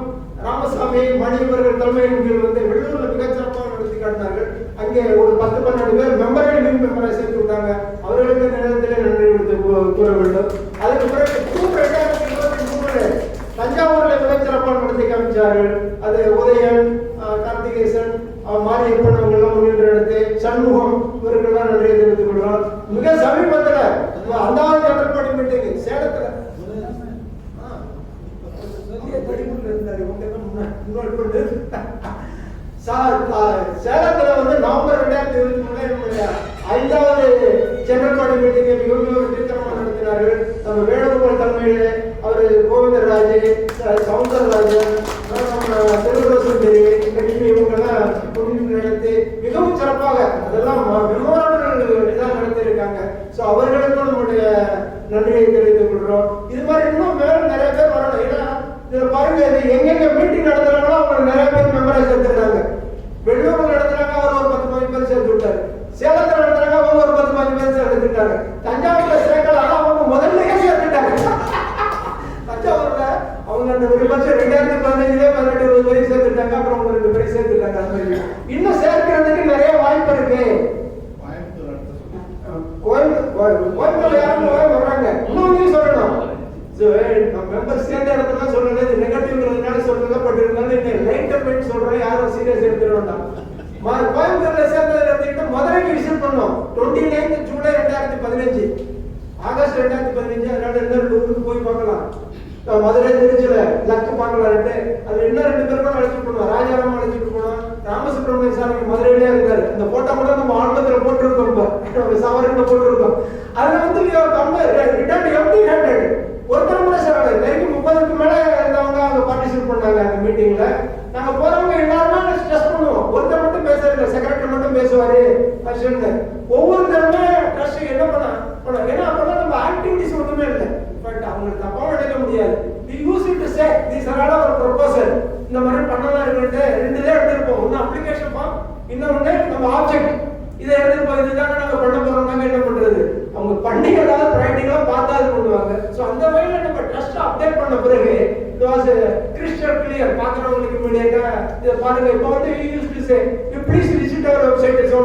ராமசாமி மணி இவர்கள் தலைமையின் கீழ் வெள்ளூர்ல மிகச்சிறப்பாக நடத்தி காட்டினார்கள். அங்கே ஒரு 10-12 பேர் மெம்பரை சேர்த்து விட்டாங்க. அவர்களுக்கு நேரத்திலே நன்றி கூற வேண்டும். அதுக்கு பிறகு 2023 தஞ்சாவூர்ல மிகச்சிறப்பாக நடத்தி காமிச்சார்கள். அது உதயன், கார்த்திகேசன், மாரியப்பன் அவங்க எல்லாம் முன்னின்று நடத்தி சண்முகம் இவர்கள்லாம் நன்றியை தெரிவித்துக் கொள்கிறோம். மிக சமீபத்துல அந்தாவது ஜெனரல் மீட்டிங் சேலத்துல சேலத்துல நவம்பர் 2023 5வது ஜெனரல் பாடி மீட்டிங்கை மிகவும் வெற்றிகரமாக நடத்தினார்கள். நம்ம வேணுகோபால் தலைமையிலே அவர் கோவிந்தராஜ், சவுந்தரராஜன், திருவசுந்தரி, லட்சுமி இவங்கெல்லாம் நடத்தி மிகவும் சிறப்பாக அதெல்லாம் மெமோரபிள் இதாக நடத்தியிருக்காங்க. ஸோ அவர்களுக்கும் நம்முடைய நன்றியை தெரிவித்துக் கொள்கிறோம். இது மாதிரி இன்னும் மேலும் நிறைய பேர் வரணும். ஏன்னா இதுல பாருங்க, இது எங்கெங்க மீட்டிங் நடத்துறாங்களோ அவங்க நிறைய பேர் மெம்பரை சேர்த்துருக்காங்க. வெள்ளூர்ல நடத்துறாங்க, அவர் ஒரு 10-15 பேர் சேர்த்து விட்டாரு. சேலத்துல நடத்துறாங்க, அவங்க ஒரு 10-15 பேர் சேர்த்துட்டாங்க. தஞ்சாவூர்ல சேர்க்கல, ஆனா அவங்க முதல்லயே சேர்த்துட்டாங்க. தஞ்சாவூர்ல அவங்க அந்த ஒரு வருஷம் 2015 18-20 பேர் சேர்த்துட்டாங்க. அப்புறம் அவங்க 2 பேர் சேர்த்துட்டாங்க. அந்த மாதிரி இன்னும் சேர்க்கிறதுக்கு நிறைய வாய்ப்பு இருக்கு. கோயம்புத்தூர் யாரும் வர்றாங்க. இன்னும் சொல்லணும், மெம்பர் சேர்ந்த இடத்துல சொல்றது நெகட்டிவ்ங்கிறதுனால சொல்றதா பட்டிருந்தாலும் லைட்டர் பெயிண்ட் சொல்றேன், யாரும் சீரியஸ் எடுத்துட வேண்டாம். கோயம்புத்தூர்ல சேர்ந்ததுல இருந்துட்டு மதுரைக்கு விசிட் பண்ணோம். 29 ஜூலை 2015, ஆகஸ்ட் 2015. அதனால இன்னும் ஊருக்கு போய் பார்க்கலாம். மதுரை திருச்சியில லக்கு பார்க்கலான்ட்டு அது இன்னும் 2 பேருக்கும் அழைச்சிட்டு போனோம். ராஜாராம் அழைச்சிட்டு போனோம். ராமசுப்ரமணியன் சார் மதுரையிலே இருக்காரு. இந்த போட்டோ கூட நம்ம ஆல்பத்துல போட்டிருக்கோம், சவரன்ல போட்டிருக்கோம். அதுல ரிட்டர்ன் எம்டி ஹேண்டட். ஒருத்தர் கூட சார் நெருங்கி 30க்கு மேல இருந்தவங்க அங்க பார்ட்டிசிபேட் பண்ணாங்க அந்த மீட்டிங்ல. நாங்க போறவங்க எல்லாருமே ஸ்ட்ரெஸ் பண்ணுவோம். ஒருத்தர் மட்டும் பேசுறது, செக்ரட்டரி மட்டும் பேசுவாரு. ஒவ்வொருத்தருமே ட்ரஸ்ட் என்ன பண்ண ஏன்னா அப்பதான் நம்ம ஆக்டிவிட்டிஸ் ஒண்ணுமே இல்லை. பட் அவங்களுக்கு தப்பா நினைக்க முடியாது. we use it to say these are all our proposal. இந்த மாதிரி பண்ணலாம் இருக்குன்னு 2 தான் எடுத்துருப்போம். ஒன்னு அப்ளிகேஷன் ஃபார்ம், இன்னொன்னு நம்ம ஆப்ஜெக்ட். இதை எடுத்துருப்போம். இதுதாங்க நாங்க பண்ண போறோம். நாங்க என்ன பண்றது, அவங்க பண்ணி ஏதாவது ரைட்டிங்கா பார்த்தா அது பண்ணுவாங்க. ஸோ அந்த வகையில நம்ம ட்ரஸ்ட் அப்டேட் பண்ண பிறகு it was crystal clear. பாக்குறவங்களுக்கு இமிடியேட்டா இதை பாருங்க. இப்போ we used to say you please visit our website so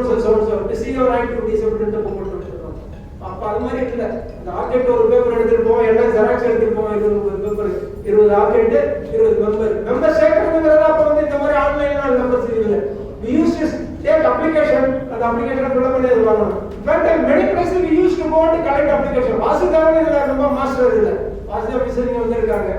to see your activities அப்படின்னு போட்டு வச்சிருக்கோம். அப்ப அது மாதிரி இல்ல, இந்த ஆப்ஜெக்ட் ஒரு பேப்பர் எடுத்துருப்போம், எல்லாம் ஜெராக்ஸ் எடுத்துருப்போம். 20 பேப்பர், 20 ஆப்ஜெக்ட், 20 மெம்பர் சேர்க்கறதுங்கிறத அப்ப இந்த மாதிரி ஆன்லைன்ல மெம்பர்ஸ் இல்லை. we used to take application, and application fill பண்ணி வாங்கணும். In fact, many places we used to go and collect application. Vasudevan இதுல ரொம்ப மாஸ்டர் இல்ல, வாசுதேவ ஆபீசர் வந்திருக்காங்க.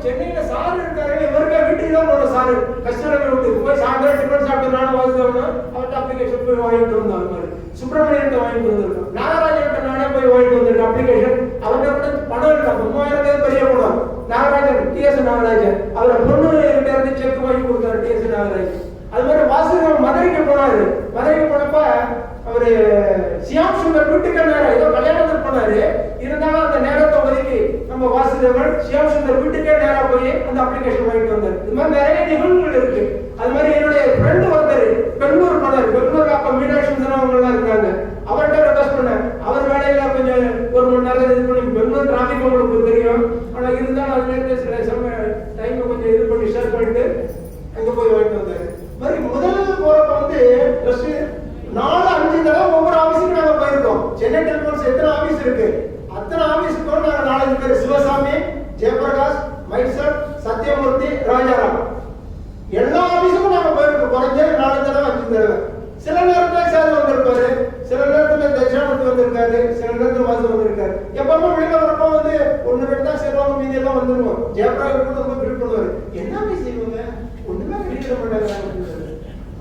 சென்னையில சார் இருக்காரு, இவருக்கு வீட்டுக்கு தான் போன சார் கஸ்டமர் வீட்டுக்கு போய் சாயந்தரம் டிஃபன் சாப்பிட்டு வாசுதேவன் அவர்கிட்ட அப்ளிகேஷன் போய் வாங்கிட்டு வந்தாங்க. மாதிரி சுப்பிரமணியன் வாங்கிட்டு வந்திருக்கோம். நாகராஜன் நானே போய் வாங்கிட்டு வந்திருக்கேன் அப்ளிகேஷன். அவர்கிட்ட கூட பணம் இருக்கா, 3000 பெரிய பணம். நாகராஜன், TS நாகராஜன், அவரை பொண்ணு கிட்ட இருந்து செக் வாங்கி கொடுத்தாரு TS நாகராஜன். அது மாதிரி வாசுதேவன் மதுரைக்கு போனாரு. மதுரைக்கு போனப்ப அவரு சியாம் சுந்தர் வீட்டுக்கு நேரம் ஏதோ கல்யாணத்துக்கு போனாரு. இருந்தாலும் அந்த நேரத்தை ஒதுக்கி நம்ம வாசுதேவன் சியாம் சுந்தர் வீட்டுக்கே நேரா போய் அந்த அப்ளிகேஷன் வாங்கிட்டு வந்தாரு. இது மாதிரி நிறைய நிகழ்வுகள் இருக்கு. அது மாதிரி என்னுடைய ஃப்ரெண்டு ஒருத்தர் பெங்களூர் போனாரு. பெங்களூர்ல அப்ப மீனாட்சி அவங்க எல்லாம் இருக்காங்க. அவர்கிட்ட ரெக்வஸ்ட் பண்ணேன். அவர் வேலையில கொஞ்சம் 1 மணி நேரம் இது பண்ணி, பெங்களூர் டிராபிக் உங்களுக்கு தெரியும், ஆனா இருந்தாலும் அது நேரத்தில் சில டைம் கொஞ்சம் இது பண்ணி ஷேர் பண்ணிட்டு அங்க போய் வாங்கிட்டு வந்தாரு. மாதிரி முதல் போறப்ப 4-5 தடவை ஒவ்வொரு ஆபீஸுக்கு நாங்க போயிருக்கோம். சென்னை டெலிபோன்ஸ் எத்தனை ஆபீஸ் இருக்கு, அத்தனை ஆபீஸுக்கு நாங்க 4-5 பேர், சிவசாமி, ஜெயபிரகாஷ், மைசர், சத்யமூர்த்தி, ராஜாராம், எல்லா ஆபீஸுக்கும் நாங்க போயிருக்கோம். குறைஞ்சது 4 தடவை 5 தடவை. சில நேரத்துல சார் வந்திருப்பாரு, சில நேரத்துல தட்சிணாமூர்த்தி வந்திருக்காரு, சில நேரத்துல வாசு வந்திருக்காரு. எப்பவுமே வெளியில வரப்போ 1-2 தான் சேருவாங்க, மீதி எல்லாம் வந்துருவோம். ஜெயபிரகாஷ் கூட ரொம்ப ஃபீல் பண்ணுவாரு, என்ன செய்வாங்க ஒண்ணுமே வெளியிட மாட்டாங்க,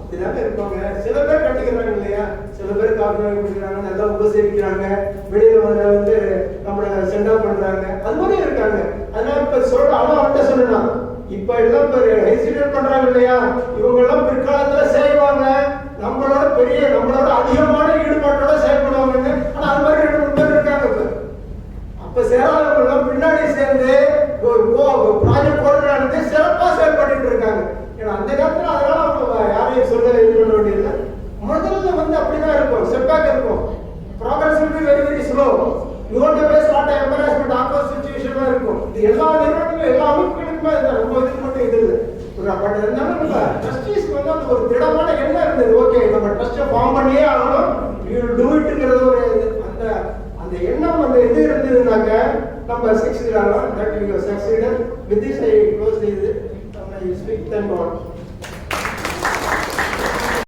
அப்படிதாங்க இருப்பாங்க. சில பேர் கட்டிக்கிறாங்க இல்லையா, சில பேர் காப்பி வாங்கி குடிக்கிறாங்க, நல்லா உபசரிக்கிறாங்க, வெளியில நம்மள சென்டா பண்றாங்க, அது மாதிரி இருக்காங்க. அதனால இப்ப அவன்கிட்ட சொல்லணும்னா இப்ப எல்லாம் ஹெசிடேட் பண்றாங்க இல்லையா, இவங்க எல்லாம் பிற்காலத்துல செய்வாங்க, நம்மளோட அதிகமான ஈடுபாட்டோட செயல்படுவாங்க. ஆனா அது மாதிரி 2-3 பேர் இருக்காங்க. இப்ப அப்ப சேராதவங்க பின்னாடி சேர்ந்து ப்ராஜெக்ட் போடுறாங்க, சிறப்பா செயல்பட்டு இருக்காங்க. ஏன்னா அந்த நேரத்துல அதனால அவங்க யாரையும் சொல்ல இது பண்ண வேண்டியது. முதல்ல வந்து அப்படிதான் இருக்கும், செட்பேக் இருக்கும். Progress will be very very slow. You want to face lot of embarrassment, awkward situation இருக்கும். இது எல்லா நிறுவனங்களும் எல்லா அமைப்புகளுக்குமே இதுதான், ரொம்ப இது மட்டும் இது இல்லை. பட் இருந்தாலும் நம்ம ட்ரஸ்டீஸ்க்கு வந்து அந்த ஒரு திடமான எண்ணம் இருந்தது. ஓகே நம்ம ட்ரஸ்ட்டை ஃபார்ம் பண்ணியே ஆகணும், யூ வில் டூ இட்ங்கிறது ஒரு அந்த அந்த எண்ணம் அந்த இது இருந்ததுனாக்க நம்ம சக்சீட் ஆகலாம். That you succeeded. With this I close this. I speak. Thank God.